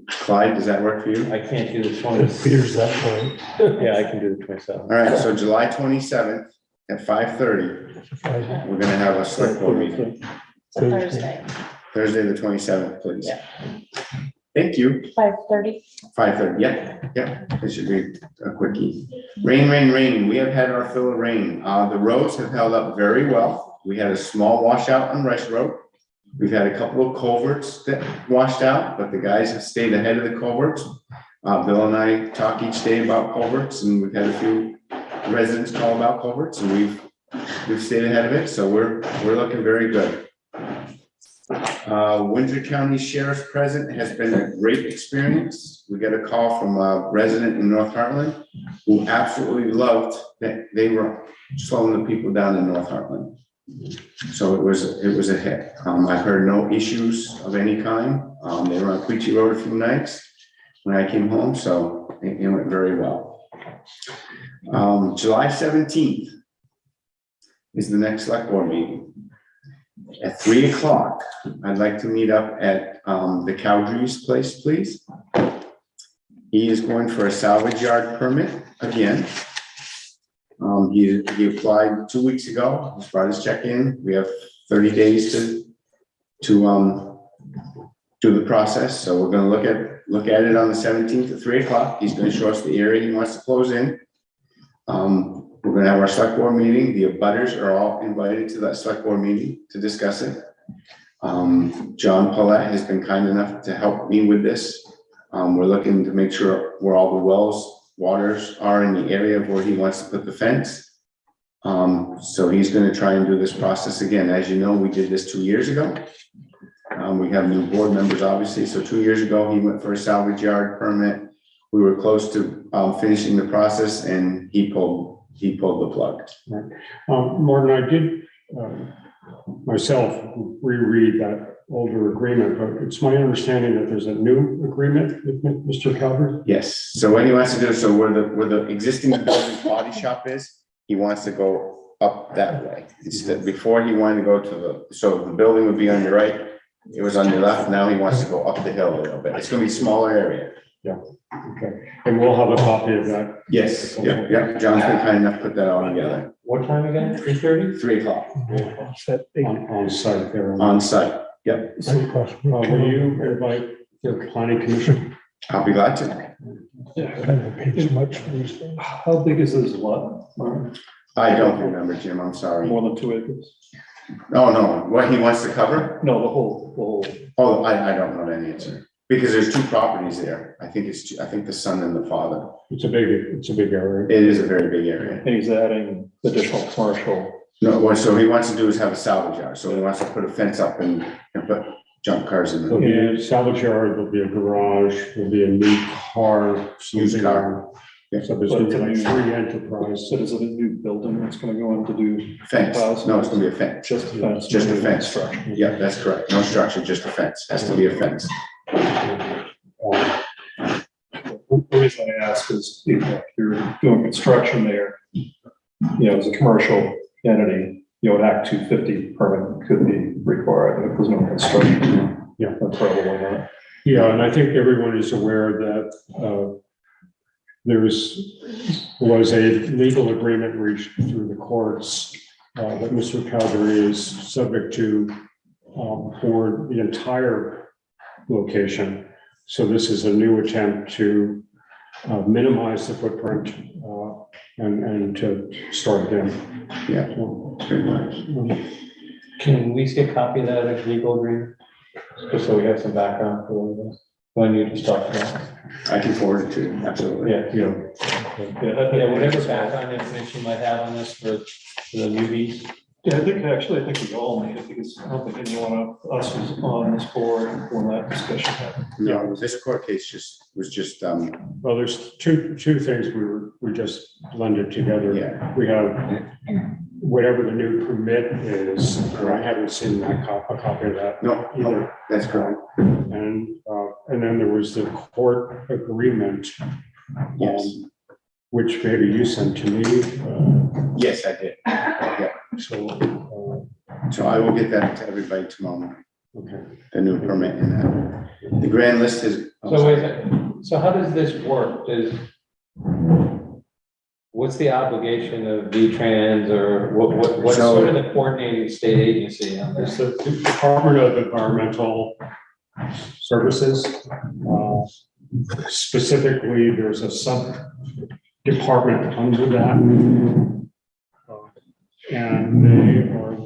Speaker 2: Clyde, does that work for you?
Speaker 7: I can't do the
Speaker 6: It
Speaker 7: 20th.
Speaker 6: appears that way.
Speaker 7: Yeah, I can do the 27th.
Speaker 2: All right, so July 27th at 5:30, we're gonna have a select board meeting.
Speaker 3: It's a Thursday,
Speaker 2: Thursday, the 27th, please.
Speaker 3: Yeah.
Speaker 2: Thank you.
Speaker 3: 5:30.
Speaker 2: 5:30, yeah, it should be a quickie. Rain. We have had our fill of rain. The roads have held up very well. We had a small washout on Rice Road. We've had a couple of culverts that washed out, but the guys have stayed ahead of the culverts. Bill and I talk each day about culverts, and we've had a few residents call about culverts, and we've stayed ahead of it, so we're looking very good. Windsor County Sheriff's present has been a great experience. We got a call from a resident in North Hartland who absolutely loved that they were slowing the people down in North Hartland. So it was a hit. I've heard no issues of any kind. They were on Queechee Road a few nights when I came home, so it went very well. July 17th is the next select board meeting. At 3 o'clock, I'd like to meet up at the Cowdrey's place, please. He is going for a salvage yard permit again. He applied 2 weeks ago. He's brought his check in. We have 30 days to do the process. So we're gonna look at it on the 17th at 3 o'clock. He's gonna show us the area he wants to close in. We're gonna have our select board meeting. The abutters are all invited to that select board meeting to discuss it. John Paulette has been kind enough to help me with this. We're looking to make sure where all the waters are in the area where he wants to put the fence. So he's gonna try and do this process again. As you know, we did this 2 years ago. We have new board members, obviously. So 2 years ago, he went for a salvage yard permit. We were close to finishing the process, and he pulled the plug.
Speaker 1: Martin, I did myself reread that older agreement, but it's my understanding that there's a new agreement with Mr. Calvert.
Speaker 2: Yes, so what he wants to do, so where the existing building body shop is, he wants to go up that way. Instead, before he wanted to go to so the building would be on your right, it was on your left, now he wants to go up the hill a little bit. It's gonna be a smaller area.
Speaker 1: Yeah, okay. And we'll have a copy of that.
Speaker 2: Yes, yeah, John's been kind enough to put that all together.
Speaker 7: What time again? 3:30?
Speaker 2: 3 o'clock,
Speaker 1: On site there.
Speaker 2: on site, yep,
Speaker 1: Will you invite the planning commission?
Speaker 2: I'll be glad to.
Speaker 5: How big is this lot?
Speaker 2: I don't remember, Jim, I'm sorry.
Speaker 5: More than 2 acres?
Speaker 2: No, what he wants to cover?
Speaker 5: No, the whole.
Speaker 2: Oh, I don't know that answer, because there's 2 properties there. I think the son and the father.
Speaker 1: It's a big area.
Speaker 2: It is a very big area.
Speaker 5: And he's adding additional commercial.
Speaker 2: No, what so he wants to do is have a salvage yard, so he wants to put a fence up and put junk cars in
Speaker 1: There'll
Speaker 2: there.
Speaker 1: be a salvage yard, there'll be a garage, there'll be a new car.
Speaker 2: Used car. Yeah.
Speaker 1: So there's gonna be like 3 enterprise.
Speaker 5: So is it a new building that's gonna go in to do?
Speaker 2: Fence, no, it's gonna be a fence.
Speaker 5: Just a fence?
Speaker 2: Just a
Speaker 5: no
Speaker 2: fence.
Speaker 5: structure.
Speaker 2: Yeah, that's correct, no structure, just a fence, has to be a fence.
Speaker 5: The reason I ask is, you know, if you're doing construction there, you know, as a commercial entity, you know, an Act 250 permit could be required if there's no construction.
Speaker 1: Yeah.
Speaker 5: That's probably not.
Speaker 1: Yeah, and I think everyone is aware that was a legal agreement reached through the courts that Mr. Calgary is subject to for the entire location. So this is a new attempt to minimize the footprint and to start again.
Speaker 2: Yeah,
Speaker 1: So,
Speaker 2: pretty much.
Speaker 4: Can we see a copy of that legal agreement? Just so we have some background for when you just talked about.
Speaker 2: I can forward it to you, absolutely.
Speaker 4: Yeah,
Speaker 1: yeah.
Speaker 4: yeah, whatever background information you might have on this for the newbies.
Speaker 5: Yeah, I think we all need it because I don't think anyone of us was on this board when that discussion happened.
Speaker 2: No, this court case was just,
Speaker 1: Well, there's two things we just blended together.
Speaker 2: Yeah.
Speaker 1: We have whatever the new permit is, or I haven't seen a copy of that
Speaker 2: no,
Speaker 1: either.
Speaker 2: that's correct.
Speaker 1: And then there was the court agreement,
Speaker 2: Yes,
Speaker 1: which maybe you sent to me.
Speaker 2: yes, I did. Yeah,
Speaker 1: So,
Speaker 2: so I will get that to everybody tomorrow morning,
Speaker 1: okay.
Speaker 2: the new permit and that. The grand list is.
Speaker 4: So how does this work? What's the obligation of V-Trans or what's
Speaker 2: So-
Speaker 4: sort of the coordinating state agency on this?
Speaker 1: It's the Department of Environmental Services. Specifically, there's a sub-department under that. And they are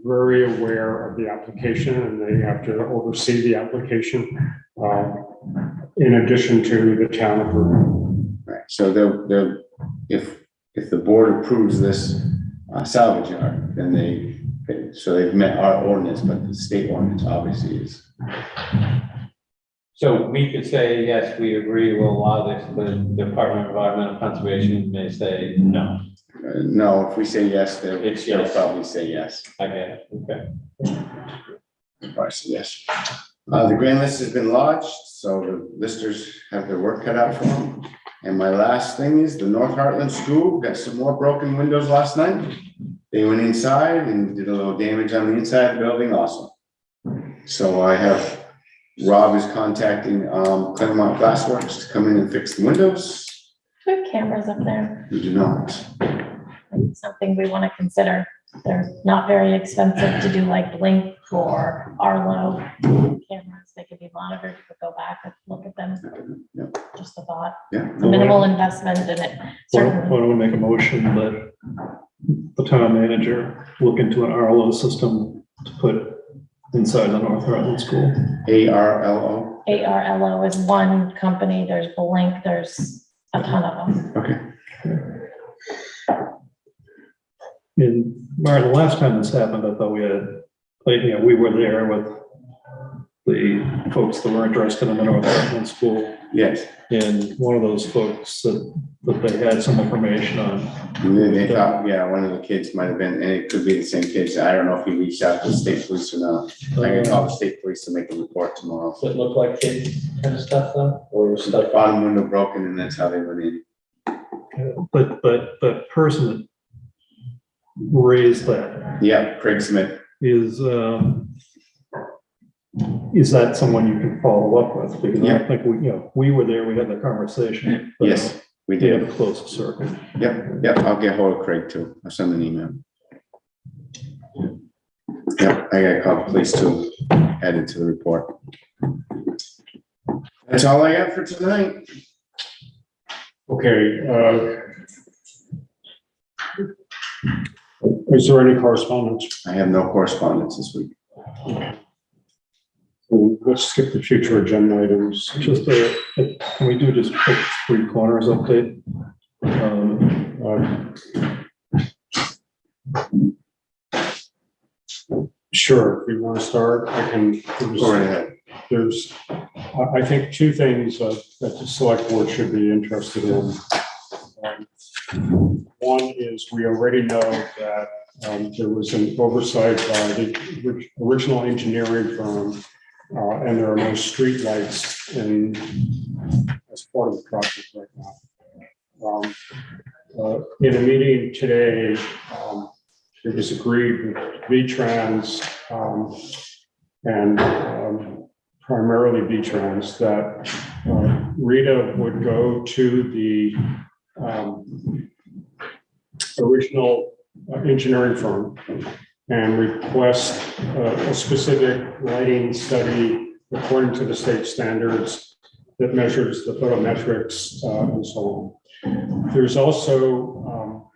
Speaker 1: very aware of the application and they have to oversee the application in addition to the town approval.
Speaker 2: Right, so they'll, if the board approves this salvage yard, then they've met our ordinance, but the state ordinance obviously is.
Speaker 4: So we could say, yes, we agree, we'll allow this, but the Department of Environmental Conservation may say no.
Speaker 2: No, if we say yes, they'll
Speaker 4: It's yes.
Speaker 2: probably say yes.
Speaker 4: I get it, okay.
Speaker 2: Or say yes. The grand list has been lodged, so the listers have their work cut out for them. And my last thing is the North Hartland School got some more broken windows last night. They went inside and did a little damage on the inside of the building also. So I have, Rob is contacting Claremont Glassworks to come in and fix the windows.
Speaker 3: We have cameras up there.
Speaker 2: We do not.
Speaker 3: It's something we want to consider. They're not very expensive to do like Blink or Arlo cameras. They could be monitored. You could go back and look at them.
Speaker 2: Yep.
Speaker 3: Just a thought.
Speaker 2: Yeah.
Speaker 3: It's a minimal investment and it
Speaker 5: Why
Speaker 3: certainly.
Speaker 5: don't we make a motion that the town manager look into an Arlo system to put inside the North Hartland School?
Speaker 2: ARLO.
Speaker 3: ARLO is one company. There's Blink. There's a ton of them.
Speaker 2: Okay.
Speaker 5: And Martin, the last time this happened, I thought we had, like, you know, we were there with the folks that were interested in the North Hartland School.
Speaker 2: Yes.
Speaker 5: And one of those folks that they had some information on.
Speaker 2: And then they thought, yeah, one of the kids might have been, and it could be the same kids. I don't know if he reached out to the state police or not. I can call the state police to make a report tomorrow.
Speaker 4: Does it look like kids kind of stuff though, or
Speaker 2: So the bottom window broken and that's how they went in.
Speaker 5: But the person that raised that
Speaker 2: Yeah, Craig Smith.
Speaker 5: is that someone you can follow up with? Because I
Speaker 2: Yeah.
Speaker 5: don't think we were there, we had the conversation. but
Speaker 2: Yes, we
Speaker 5: We had
Speaker 2: did.
Speaker 5: a close circuit.
Speaker 2: Yep, I'll get hold of Craig too. I'll send an email. Yep, I gotta call the police too, add it to the report. That's all I got for tonight.
Speaker 1: Okay. Is there any correspondence?
Speaker 2: I have no correspondence this week.
Speaker 1: So let's skip the future agenda items.
Speaker 5: Just, can we do just quick three corners update?
Speaker 1: Sure, if you want to start, I can.
Speaker 2: Go right ahead.
Speaker 1: There's, I think, two things that the select board should be interested in. One is we already know that there was an oversight by the original engineering firm and there are no street lights as part of the project right now. In a meeting today, it was agreed with V.Trans and primarily V.Trans that Rita would go to the original engineering firm and request a specific lighting study according to the state standards that measures the photometrics and so on. There's also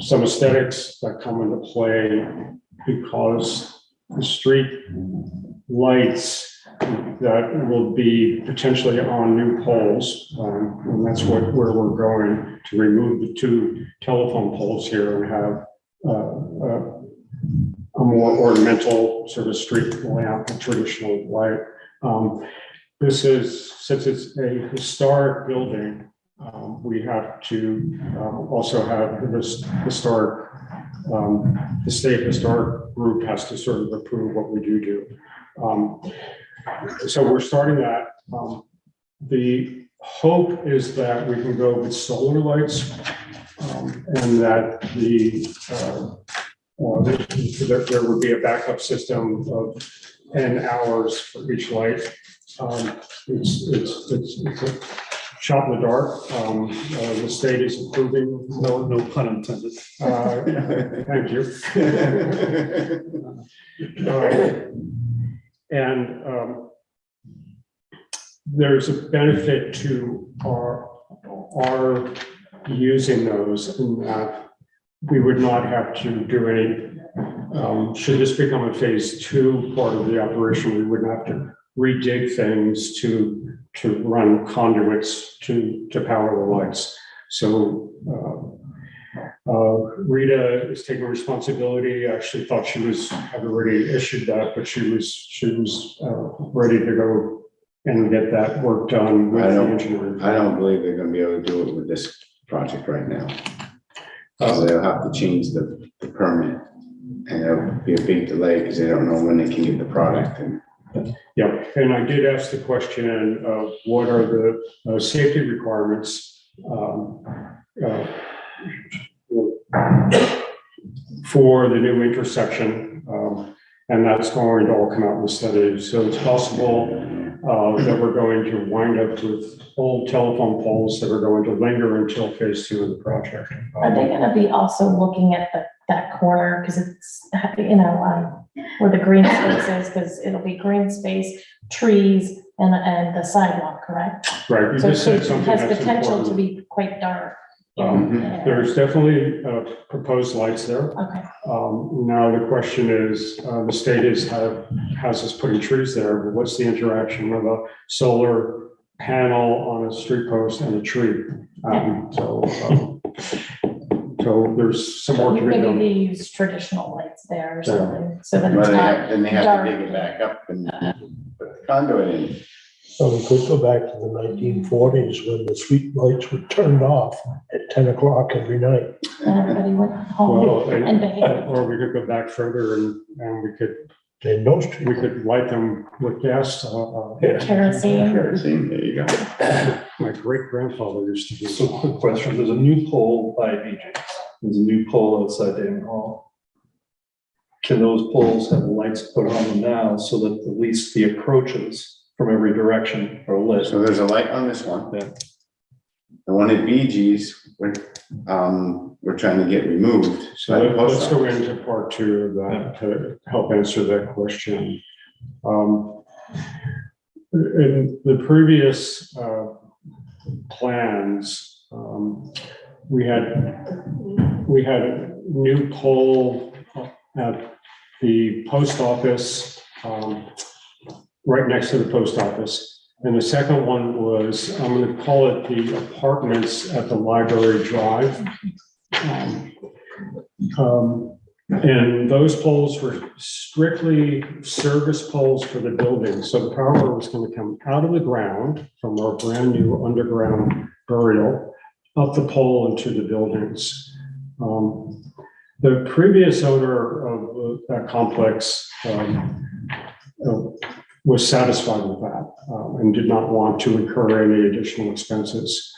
Speaker 1: some aesthetics that come into play because the street lights that will be potentially on new poles, and that's where we're going to remove the 2 telephone poles here and have a more ornamental sort of street lamp, a traditional light. This is, since it's a historic building, we have to also have this historic, the state historic group has to sort of approve what we do. So we're starting that. The hope is that we can go with solar lights and that there would be a backup system of 10 hours for each light. It's a shot in the dark. The state is approving.
Speaker 5: No pun intended.
Speaker 1: Thank you. And there's a benefit to our using those in that we would not have to do any, should this become a phase 2 part of the operation, we wouldn't have to redig things to run conduits to power the lights. So Rita is taking responsibility. I actually thought she had already issued that, but she was ready to go and get that work done with the engineering.
Speaker 2: I don't believe they're gonna be able to do it with this project right now. So they'll have to change the permit, and it'll be a big delay because they don't know when they can get the product in.
Speaker 1: Yeah, and I did ask the question of what are the safety requirements for the new intersection, and that's going to all come out in the study. So it's possible that we're going to wind up with old telephone poles that are going to linger until phase 2 of the project.
Speaker 3: Are they gonna be also looking at that corner, because it's, where the green space is, because it'll be green space, trees, and the sidewalk, correct?
Speaker 1: Right, you
Speaker 3: So
Speaker 1: just said
Speaker 3: it
Speaker 1: something
Speaker 3: has
Speaker 1: that's
Speaker 3: potential to
Speaker 1: important.
Speaker 3: be quite dark.
Speaker 1: There's definitely proposed lights there.
Speaker 3: Okay,
Speaker 1: Now the question is, the state has us putting trees there, but what's the interaction of a solar panel on a street post and a tree? So there's some work to be
Speaker 3: maybe
Speaker 1: done.
Speaker 3: they use traditional lights there or something, so that
Speaker 2: But
Speaker 3: it's not
Speaker 2: then they have
Speaker 3: dark.
Speaker 2: to dig it back up and put the conduit in.
Speaker 6: So we could go back to the 1940s when the street lights were turned off at 10 o'clock every night.
Speaker 3: And everybody went
Speaker 1: Well,
Speaker 3: home and behaved.
Speaker 1: or we could go back further and we could
Speaker 6: And those street
Speaker 1: light them with gas.
Speaker 3: Kerosene.
Speaker 2: Kerosene, there you go.
Speaker 1: My great grandfather used to do.
Speaker 5: So quick question, there's a new pole by BJ's, there's a new pole outside Dayton Hall. Can those poles have lights put on them now so that at least the approaches from every direction are lit?
Speaker 2: So there's a light on this one.
Speaker 5: Yeah.
Speaker 2: The one at BG's, we're trying to get removed.
Speaker 1: So let's go into part 2 of that to help answer that question. In the previous plans, we had a new pole at the post office, right next to the post office. And the second one was, I'm going to call it the apartments at the Library Drive. And those poles were strictly service poles for the building. So the power was going to come out of the ground from our brand new underground burial up the pole into the buildings. The previous owner of that complex was satisfied with that and did not want to incur any additional expenses.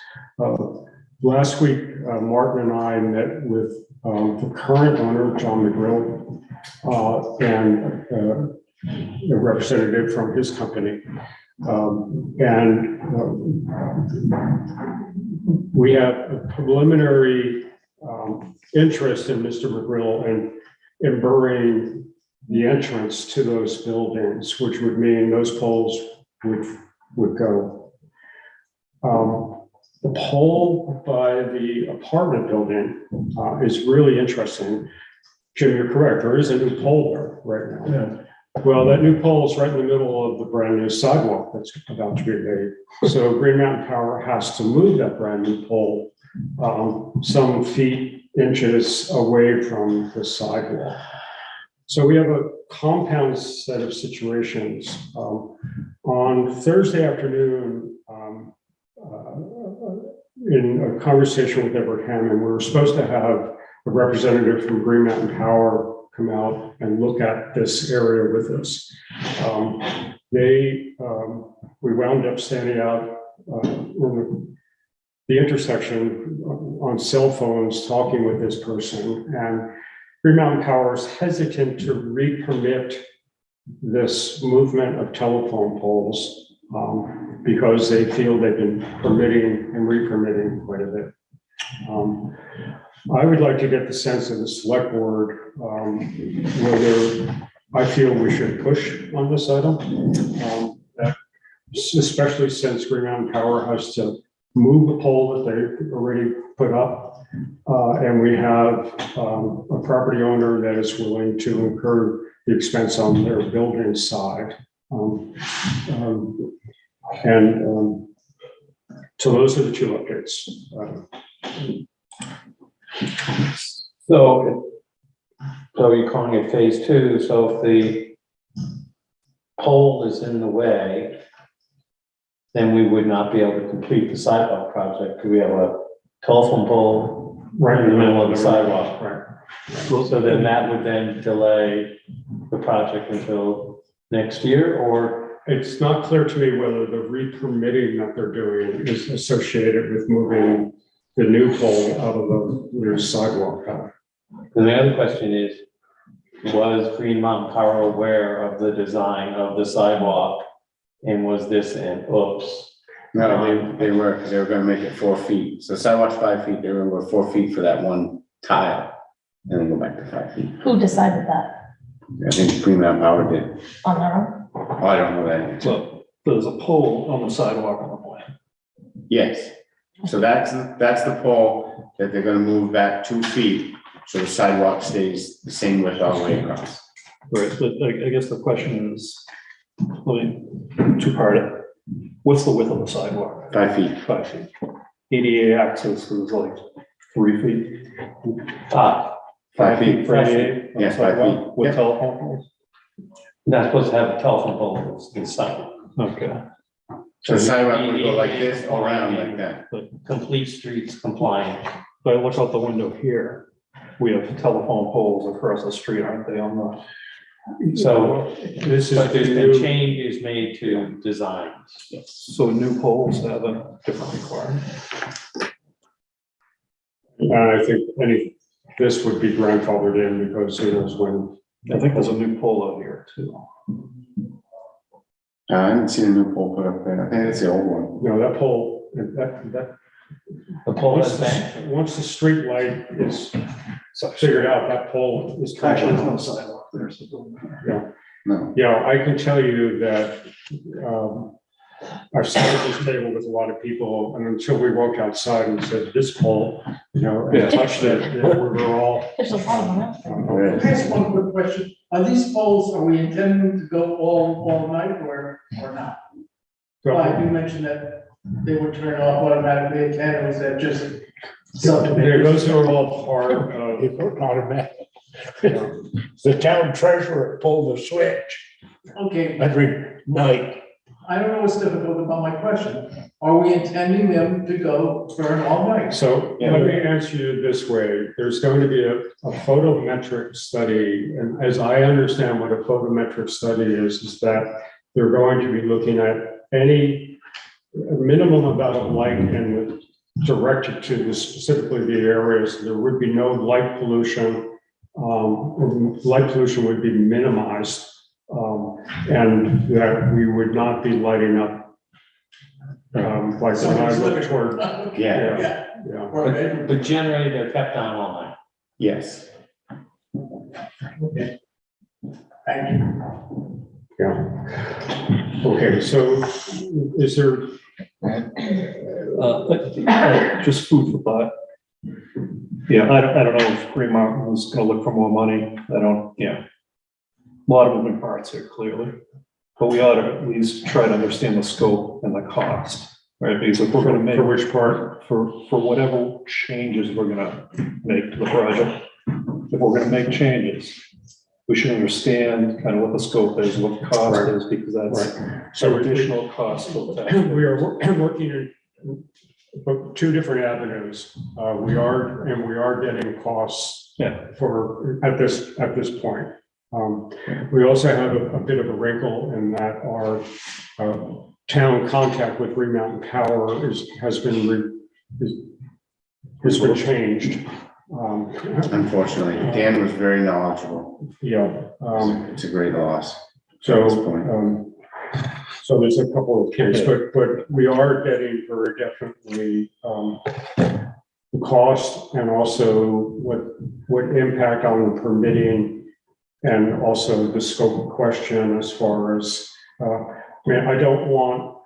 Speaker 1: Last week, Martin and I met with the current owner, John McGrill, and a representative from his company. We have a preliminary interest in Mr. McGrill in burying the entrance to those buildings, which would mean those poles would go. The pole by the apartment building is really interesting. Jim, you're correct. There is a new pole there right now.
Speaker 6: Yeah.
Speaker 1: Well, that new pole is right in the middle of the brand new sidewalk that's about to be made. So Green Mountain Power has to move that brand new pole some feet, inches away from the sidewalk. So we have a compound set of situations. On Thursday afternoon, in a conversation with Edward Hammond, we were supposed to have a representative from Green Mountain Power come out and look at this area with us. We wound up standing out in the intersection on cell phones, talking with this person, and Green Mountain Power is hesitant to re-permit this movement of telephone poles because they feel they've been permitting and re-permitting quite a bit. I would like to get the sense of the select board whether I feel we should push on this item, especially since Green Mountain Power has to move the pole that they already put up. And we have a property owner that is willing to incur the expense on their building side. So those are the two updates.
Speaker 4: So you're calling it phase two, so if the pole is in the way, then we would not be able to complete the sidewalk project. We have a telephone pole right in the middle of the sidewalk.
Speaker 1: Right.
Speaker 4: So then that would then delay the project until next year, or?
Speaker 1: It's not clear to me whether the re-permitting that they're doing is associated with moving the new pole out of the new sidewalk path.
Speaker 4: And the other question is, was Green Mountain Power aware of the design of the sidewalk? And was this an oops?
Speaker 2: No, they were, because they were gonna make it 4 feet. So sidewalk's 5 feet, they were gonna go 4 feet for that one tile, and then go back to 5 feet.
Speaker 3: Who decided that?
Speaker 2: I think Green Mountain Power did.
Speaker 3: On their own?
Speaker 2: Oh, I don't know that.
Speaker 5: So there's a pole on the sidewalk on the plan.
Speaker 2: Yes. So that's the pole that they're gonna move back 2 feet, so the sidewalk stays the same width all the way across.
Speaker 5: Right, but I guess the question is, two-part. What's the width of the sidewalk?
Speaker 2: 5 feet.
Speaker 5: 5 feet. ADA access is like 3 feet.
Speaker 2: 5 feet.
Speaker 5: For ADA on the
Speaker 2: Yeah, 5
Speaker 5: sidewalk
Speaker 2: feet.
Speaker 5: with
Speaker 2: Yep.
Speaker 5: telephone poles?
Speaker 4: Not supposed to have a telephone pole inside.
Speaker 5: Okay.
Speaker 2: So the sidewalk would go like this, all around like that.
Speaker 4: Complete streets compliant.
Speaker 5: But I look out the window here, we have telephone poles across the street, aren't they, on the?
Speaker 4: So,
Speaker 1: This is
Speaker 4: but there's
Speaker 1: the
Speaker 4: been
Speaker 1: new,
Speaker 4: changes made to designs.
Speaker 5: So new poles have a different requirement.
Speaker 1: I think this would be grandfathered in because it was when.
Speaker 5: I think there's a new pole out here too.
Speaker 2: I haven't seen a new pole put up there. I think it's the old one.
Speaker 1: No, that pole, that.
Speaker 4: The pole
Speaker 1: Once
Speaker 4: is back.
Speaker 1: once the street light is figured out, that pole is.
Speaker 5: Actually, there's no sidewalk there, so.
Speaker 2: No.
Speaker 1: Yeah, I can tell you that I've sat at this table with a lot of people, and until we walked outside and said, this pole, and touched it, we were all.
Speaker 3: There's a lot of them out there.
Speaker 9: Can I ask one quick question? Are these poles, are we intending to go all night or not? Well, you mentioned that they would turn off automatically at 10, or is that just something?
Speaker 1: Those are all part of.
Speaker 6: It's automatic. The town treasurer pulled the switch
Speaker 9: Okay,
Speaker 6: every night.
Speaker 9: I don't know what's difficult about my question. Are we intending them to go burn all night?
Speaker 1: So let me answer you this way. There's going to be a photometric study, and as I understand what a photometric study is that they're going to be looking at any minimum amount of light and directed to specifically the areas. There would be no light pollution. Light pollution would be minimized, and that we would not be lighting up. Like when I
Speaker 9: Somebody's
Speaker 1: look
Speaker 9: living
Speaker 1: toward,
Speaker 9: room.
Speaker 2: Yeah,
Speaker 1: yeah.
Speaker 9: Or a bedroom.
Speaker 4: But generally, they're kept on all night.
Speaker 2: yes.
Speaker 9: Thank you.
Speaker 1: Yeah. Okay, so is there,
Speaker 5: Just food for thought. Yeah, I don't know if Green Mountain was gonna look for more money. I don't, yeah. A lot of moving parts here, clearly. But we ought to at least try to understand the scope and the cost, right? Because if we're gonna make.
Speaker 1: for which part?
Speaker 5: For whatever changes we're gonna make to the project. If we're gonna make changes, we should understand kind of what the scope is, what the cost
Speaker 1: Right.
Speaker 5: is, because that's
Speaker 1: So
Speaker 5: additional cost. for the
Speaker 1: we are working in two different avenues. We are getting costs for, at this point. We also have a bit of a wrinkle in that our town contact with Green Mountain Power has been changed.
Speaker 2: Unfortunately, Dan was very knowledgeable.
Speaker 1: Yeah.
Speaker 2: It's a great loss.
Speaker 1: So,
Speaker 2: At this point.
Speaker 1: so there's a couple of things, but we are getting very definitely the cost and also what impact on the permitting and also the scope question as far as, I mean, I don't want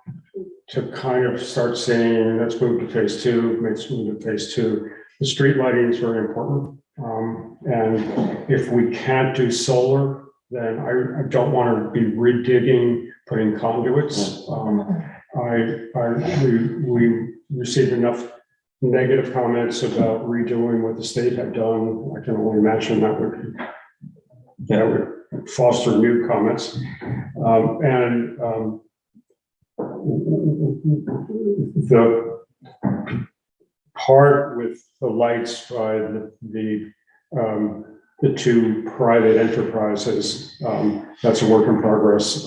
Speaker 1: to kind of start saying, let's move to phase two, let's move to phase two. The street lighting is very important. And if we can't do solar, then I don't want to be redigging, putting conduits. We received enough negative comments about redoing what the state had done. I can only imagine that would foster new comments. The part with the lights by the two private enterprises, that's a work in progress.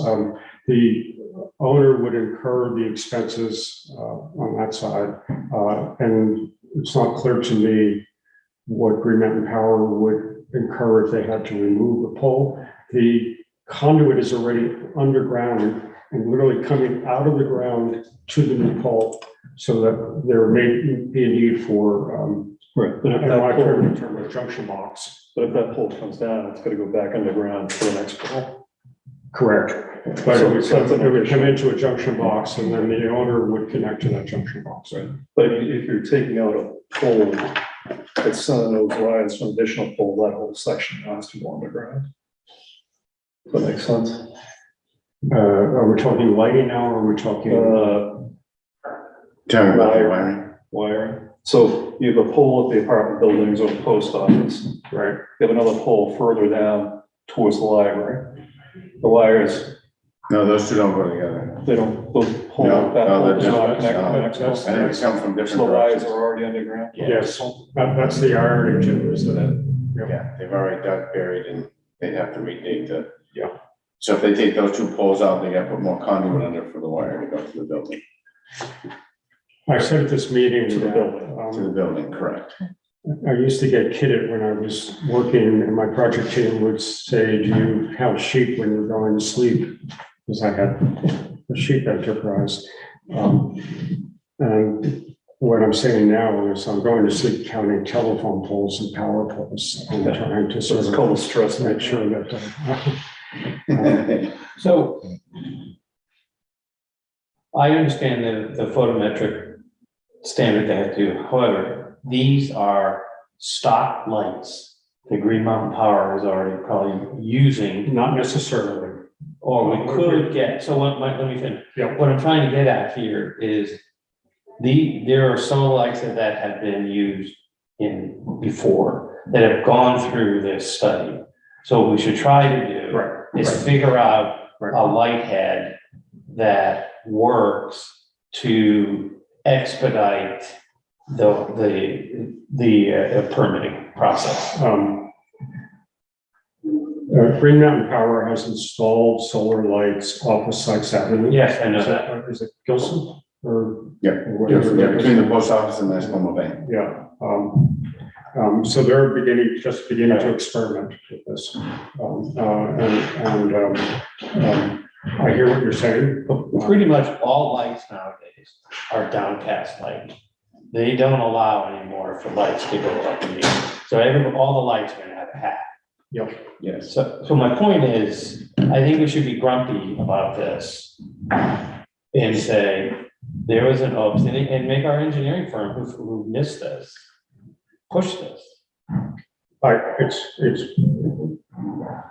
Speaker 1: The owner would incur the expenses on that side. And it's not clear to me what Green Mountain Power would incur if they had to remove the pole. The conduit is already underground and literally coming out of the ground to the new pole, so that there may be a need for,
Speaker 5: Right, but if
Speaker 1: I
Speaker 5: that
Speaker 1: like
Speaker 5: pole,
Speaker 1: to term a junction box.
Speaker 5: but if that pole comes down, it's gonna go back underground for the next pole.
Speaker 1: Correct. But
Speaker 5: So
Speaker 1: it would come into a junction box and then the owner would connect to that junction box.
Speaker 5: Right. But if you're taking out a pole, it's some of those lines from additional pole, that whole section has to go underground. Does that make sense?
Speaker 1: Are we talking lighting now, or are we talking?
Speaker 2: Tell me about the wiring.
Speaker 5: Wiring. So you have a pole at the apartment buildings or the post office.
Speaker 1: Right.
Speaker 5: You have another pole further down towards the library. The wires,
Speaker 2: No, those two don't go together.
Speaker 5: they don't, those pole,
Speaker 2: No,
Speaker 5: that
Speaker 2: no,
Speaker 5: pole
Speaker 2: they're
Speaker 5: does not
Speaker 2: different.
Speaker 5: connect.
Speaker 2: No,
Speaker 5: next
Speaker 2: I
Speaker 5: pole.
Speaker 2: think they come from
Speaker 5: So
Speaker 2: different
Speaker 5: the wires
Speaker 2: directions.
Speaker 5: are already underground.
Speaker 1: Yes, that's the irony too, is that.
Speaker 2: Yeah, they've already dug, buried, and they'd have to redig the.
Speaker 1: Yeah.
Speaker 2: So if they take those two poles out, they gotta put more conduit under for the wire to go to the building.
Speaker 1: I said at this meeting
Speaker 5: To the
Speaker 1: that,
Speaker 5: building.
Speaker 2: To the building, correct.
Speaker 1: I used to get kidded when I was working and my project team would say, do you have sheep when you're going to sleep? Because I had a sheep enterprise. And what I'm saying now is I'm going to sleep counting telephone poles and power poles and trying to
Speaker 5: So
Speaker 1: sort
Speaker 5: it's
Speaker 1: of
Speaker 5: called a stress.
Speaker 1: make sure that.
Speaker 4: So I understand the photometric standard they have to do. However, these are stock lights that Green Mountain Power is already probably using,
Speaker 1: Not necessarily.
Speaker 4: or we could get, so let me finish.
Speaker 1: Yeah.
Speaker 4: What I'm trying to get at here is there are some lights that have been used before that have gone through this study. So what we should try to do
Speaker 1: Right.
Speaker 4: is figure out a light head that works to expedite the permitting process?
Speaker 1: Green Mountain Power has installed solar lights off of Sykes Avenue.
Speaker 4: Yes, I know that.
Speaker 1: Is it Gilson or?
Speaker 2: Yeah,
Speaker 1: whatever that is?
Speaker 2: between the post office and Mascoma Bank.
Speaker 1: Yeah, so they're just beginning to experiment with this. I hear what you're saying.
Speaker 4: Pretty much all lights nowadays are downcast light. They don't allow anymore for lights to go up and down. So all the lights are gonna have a hat.
Speaker 1: Yep.
Speaker 2: Yes.
Speaker 4: So my point is, I think we should be grumpy about this and say, there was an oops, and make our engineering firm who missed this, push this.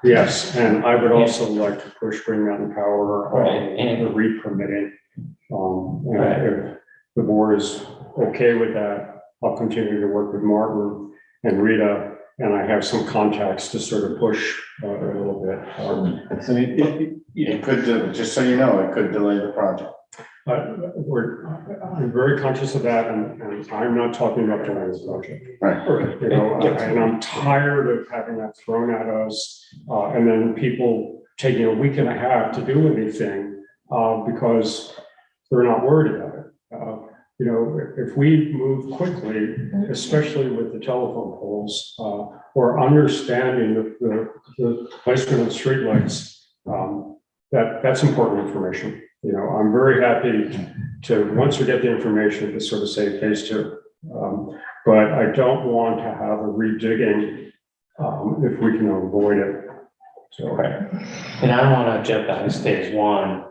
Speaker 1: Yes, and I would also like to push Green Mountain Power
Speaker 4: Right,
Speaker 1: and the re-permitting. And
Speaker 4: Right.
Speaker 1: if the board is okay with that, I'll continue to work with Martin and Rita, and I have some contacts to sort of push a little bit.
Speaker 5: I mean,
Speaker 2: It could, just so you know, it could delay the project.
Speaker 1: I'm very conscious of that, and I'm not talking about delaying the project.
Speaker 2: Right.
Speaker 1: You know, and I'm tired of having that thrown at us, and then people taking a week and a half to do anything, because they're not worried about it. You know, if we move quickly, especially with the telephone poles, or understanding the placement of streetlights, that's important information. You know, I'm very happy to, once we get the information, to sort of say phase 2. But I don't want to have a redigging, if we can avoid it. So,
Speaker 4: Right. And I don't want to jeopardize phase 1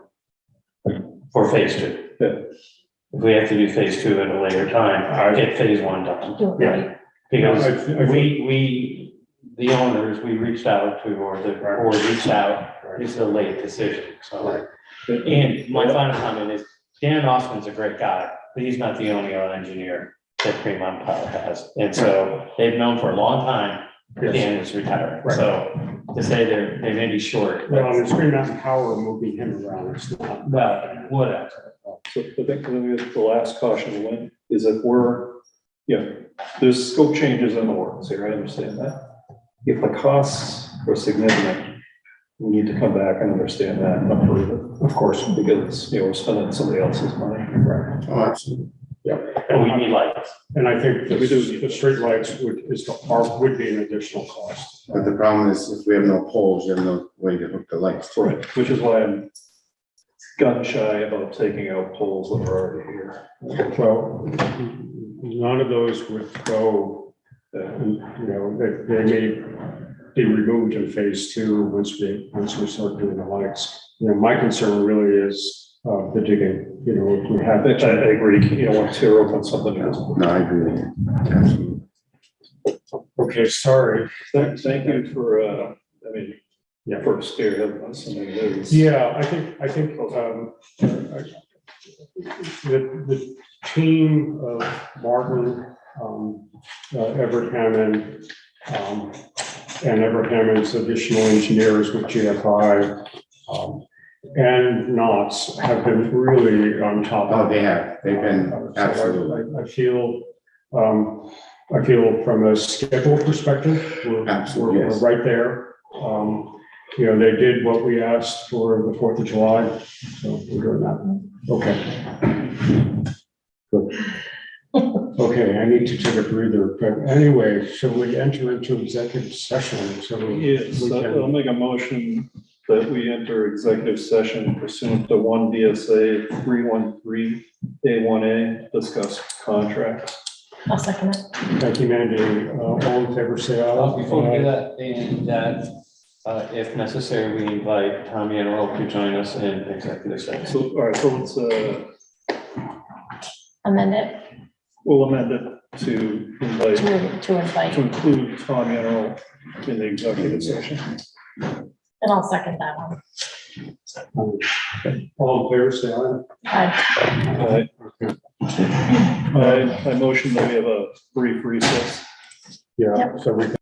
Speaker 4: for phase 2. If we have to do phase 2 at a later time, get phase 1 done.
Speaker 1: yeah.
Speaker 4: Because
Speaker 1: I
Speaker 4: the owners, we reached out to, or the board reached out, it's a late decision, so. And my final comment is, Dan Osmond's a great guy, but he's not the only engineer that Green Mountain Power has. And so they've known for a long time that Dan is retiring, so to say they may be short.
Speaker 1: Well, it's Green Mountain Power moving him around, it's not.
Speaker 4: Well, whatever.
Speaker 5: So I think the last caution win is if there's scope changes in the works here, I understand that. If the costs are significant, we need to come back and understand that and approve it, of course, because, we're spending somebody else's money. Right.
Speaker 2: Oh, absolutely.
Speaker 4: And we need lights.
Speaker 1: And I think the streetlights would be an additional cost.
Speaker 2: But the problem is, if we have no poles, you have no way to hook the lights.
Speaker 5: Right, which is why I'm gun shy about taking out poles that are already here.
Speaker 1: Well, none of those would go, they may be removed in phase 2 once we start doing the lights. My concern really is the digging, if we have.
Speaker 5: I agree, you don't want to tear open something else.
Speaker 2: No, I agree with you. Absolutely.
Speaker 1: Okay, sorry.
Speaker 5: Thank you for, for spearheading us.
Speaker 1: Yeah, I think the team of Martin, Everett Hammond, and Everett Hammond's additional engineers with GFI, and Knott's have been really on top of it.
Speaker 2: Oh, they have. They've been absolutely.
Speaker 1: I feel from a schedule perspective, we're right there. They did what we asked for the 4th of July, so we're doing that. Okay. Good. Okay, I need to take a breather, but anyway, shall we enter into executive session?
Speaker 5: Yes, I'll make a motion that we enter executive session pursuant to 1 V.S.A. 313A1A, discuss contracts.
Speaker 3: I'll second it.
Speaker 1: Thank you, Mandy. All in favor, say aye.
Speaker 4: Before we do that, and that, if necessary, we invite Tommy and Earl to join us in executive session.
Speaker 5: So, all right, so let's,
Speaker 3: Amend it
Speaker 5: we'll amend it to invite,
Speaker 3: to invite,
Speaker 5: to include Tommy and Earl in the executive session.
Speaker 3: and I'll second that one.
Speaker 1: All in favor, say aye.
Speaker 3: Aye.
Speaker 5: I motion that we have a brief recess.
Speaker 1: Yeah,
Speaker 3: Yep.
Speaker 1: so we can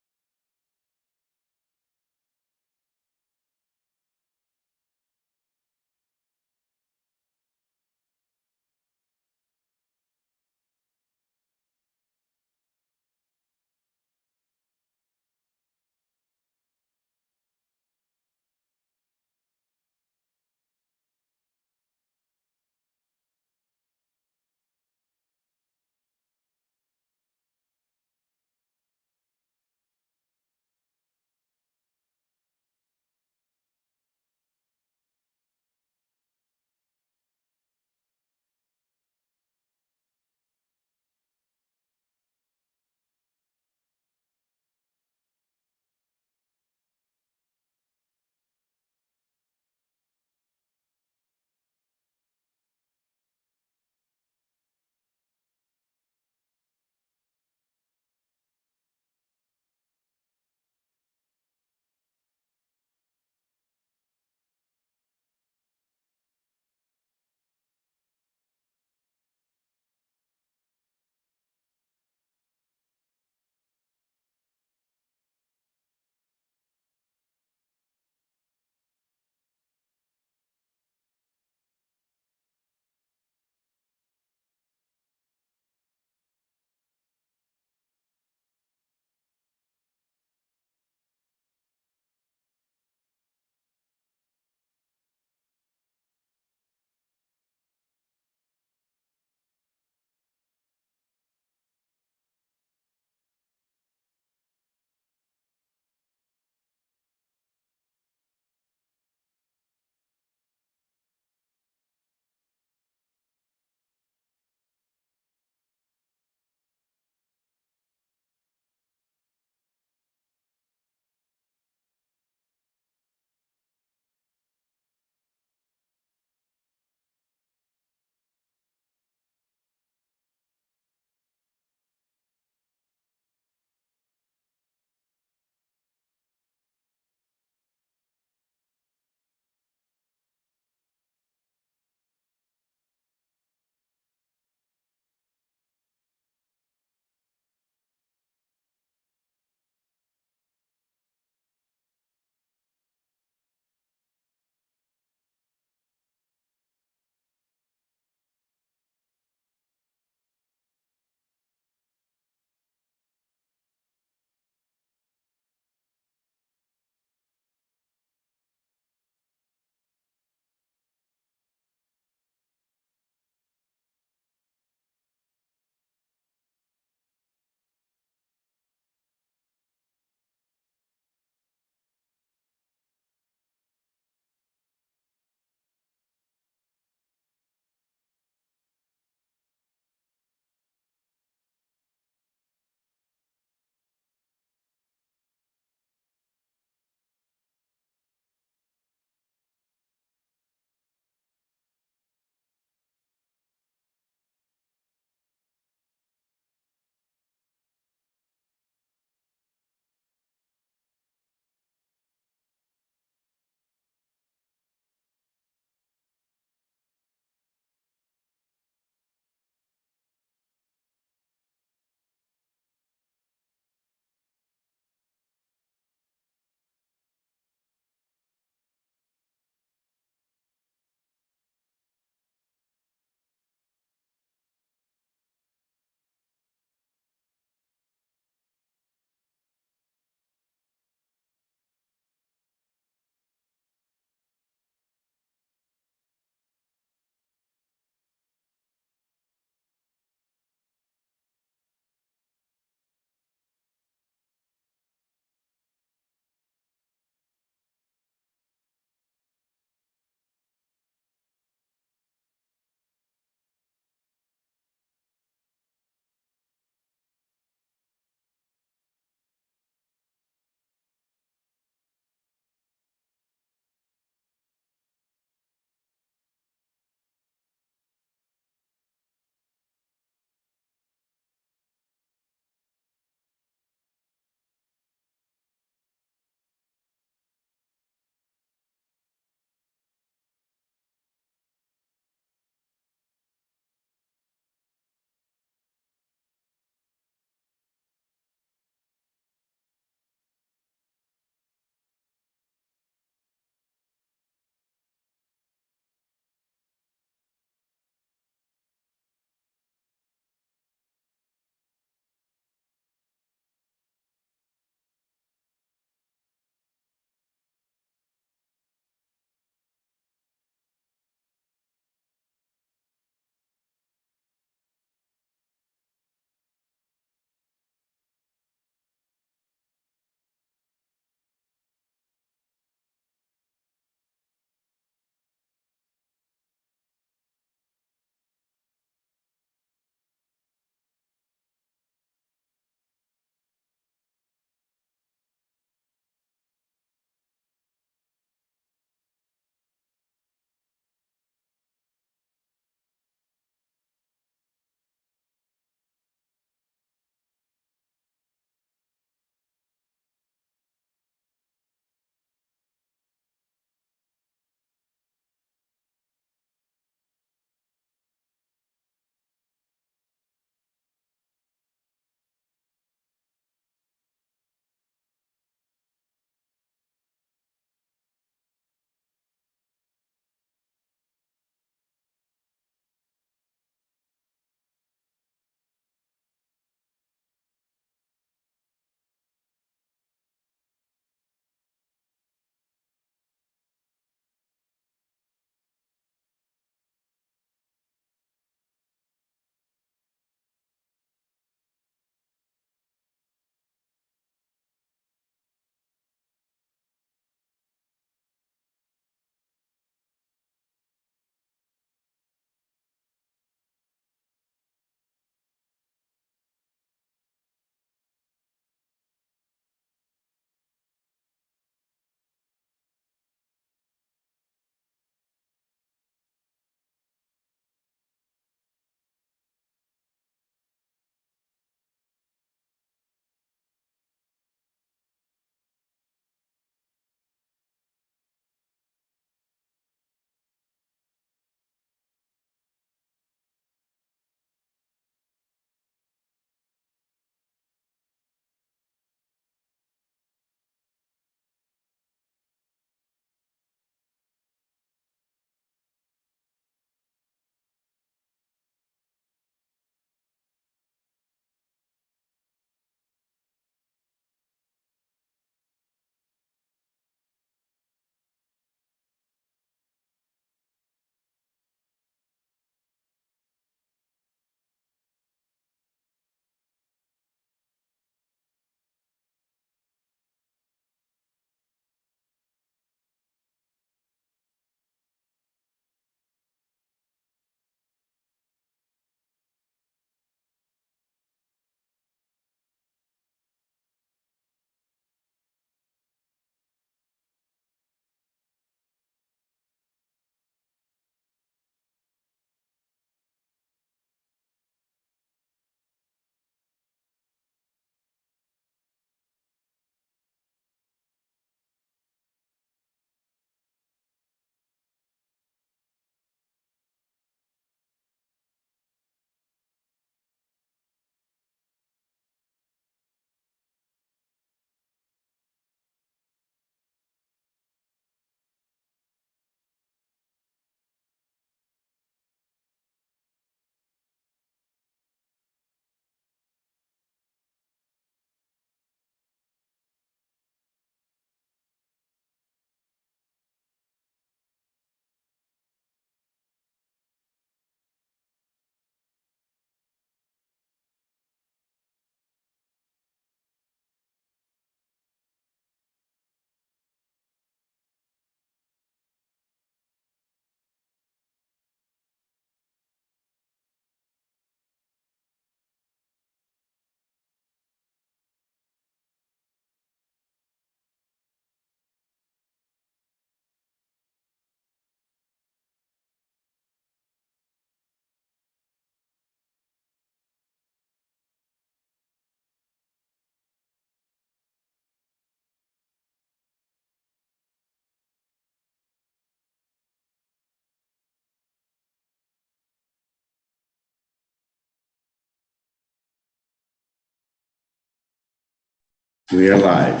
Speaker 2: We are live.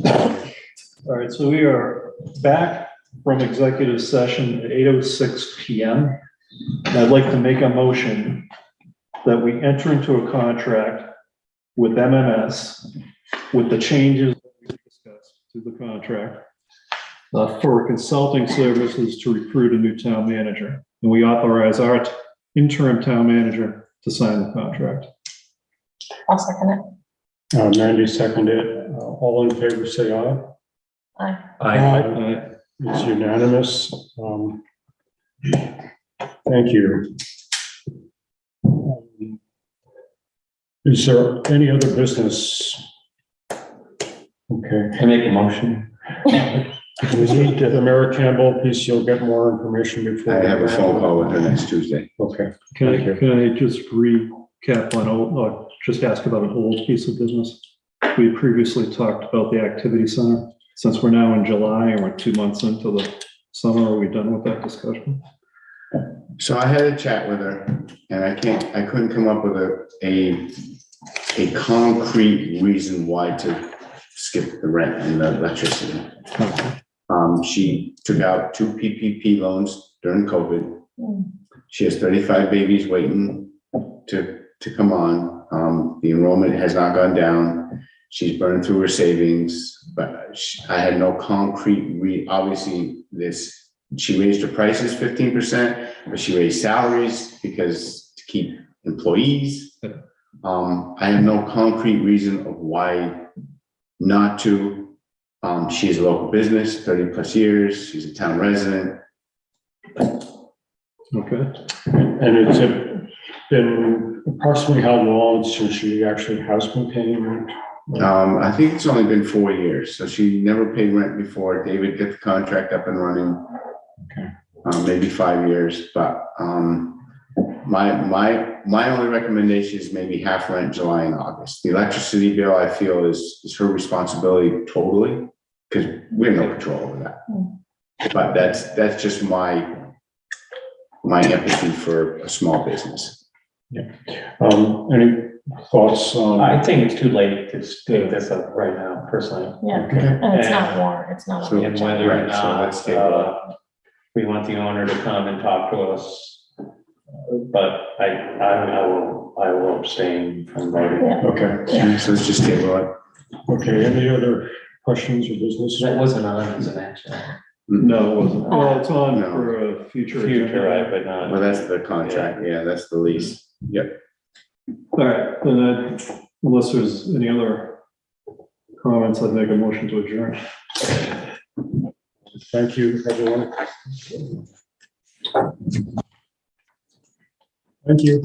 Speaker 5: All right, so we are back from executive session at 8:06 PM. And I'd like to make a motion that we enter into a contract with MMS with the changes that we discussed to the contract for consulting services to recruit a new town manager. And we authorize our interim town manager to sign the contract.
Speaker 3: I'll second it.
Speaker 1: Mandy seconded. All in favor, say aye.
Speaker 3: Aye.
Speaker 1: Aye. It's unanimous. Thank you. Is there any other business? Okay.
Speaker 7: I make a motion.
Speaker 1: We need to, Mayor Campbell, please, you'll get more information before.
Speaker 2: I have a phone call with her next Tuesday.
Speaker 1: Okay.
Speaker 5: Can I just recap on old, or just ask about an old piece of business? We previously talked about the activity center. Since we're now in July and we're 2 months into the summer, are we done with that discussion?
Speaker 2: So I had a chat with her and I couldn't come up with a concrete reason why to skip the rent and the electricity. She took out 2 PPP loans during COVID. She has 35 babies waiting to come on. The enrollment has not gone down. She's burned through her savings, but I had no concrete obviously she raised her prices 15%, but she raised salaries because to keep employees. I have no concrete reason of why not to. She is a local business, 30+ years. She's a town resident.
Speaker 5: Okay.
Speaker 1: And it's been approximately how long since she actually has been paying rent?
Speaker 2: I think it's only been 4 years, so she never paid rent before. David get the contract up and running.
Speaker 1: Okay.
Speaker 2: Maybe 5 years, but my only recommendation is maybe half rent July and August. The electricity bill, I feel, is her responsibility totally, because we have no control over that. But that's just my empathy for a small business.
Speaker 1: Yeah. Any thoughts on?
Speaker 4: I think it's too late to take this up right now, personally.
Speaker 3: Yeah,
Speaker 1: Okay.
Speaker 3: and it's not war, it's not.
Speaker 2: So-
Speaker 4: And whether or
Speaker 2: Right, so
Speaker 4: not,
Speaker 2: let's table
Speaker 4: we want the owner to come and talk to us. But I will abstain from voting.
Speaker 3: Yeah.
Speaker 1: Okay.
Speaker 2: So let's just table it.
Speaker 1: Okay, any other questions or business?
Speaker 7: That wasn't on as an action.
Speaker 5: No, it wasn't. Well, it's on
Speaker 2: No.
Speaker 5: for a future.
Speaker 4: Future, right, but not.
Speaker 2: Well, that's the contract. Yeah, that's the lease. Yep.
Speaker 5: All right, then, unless there's any other comments, I'd make a motion to adjourn.
Speaker 1: Thank you, everyone. Thank you.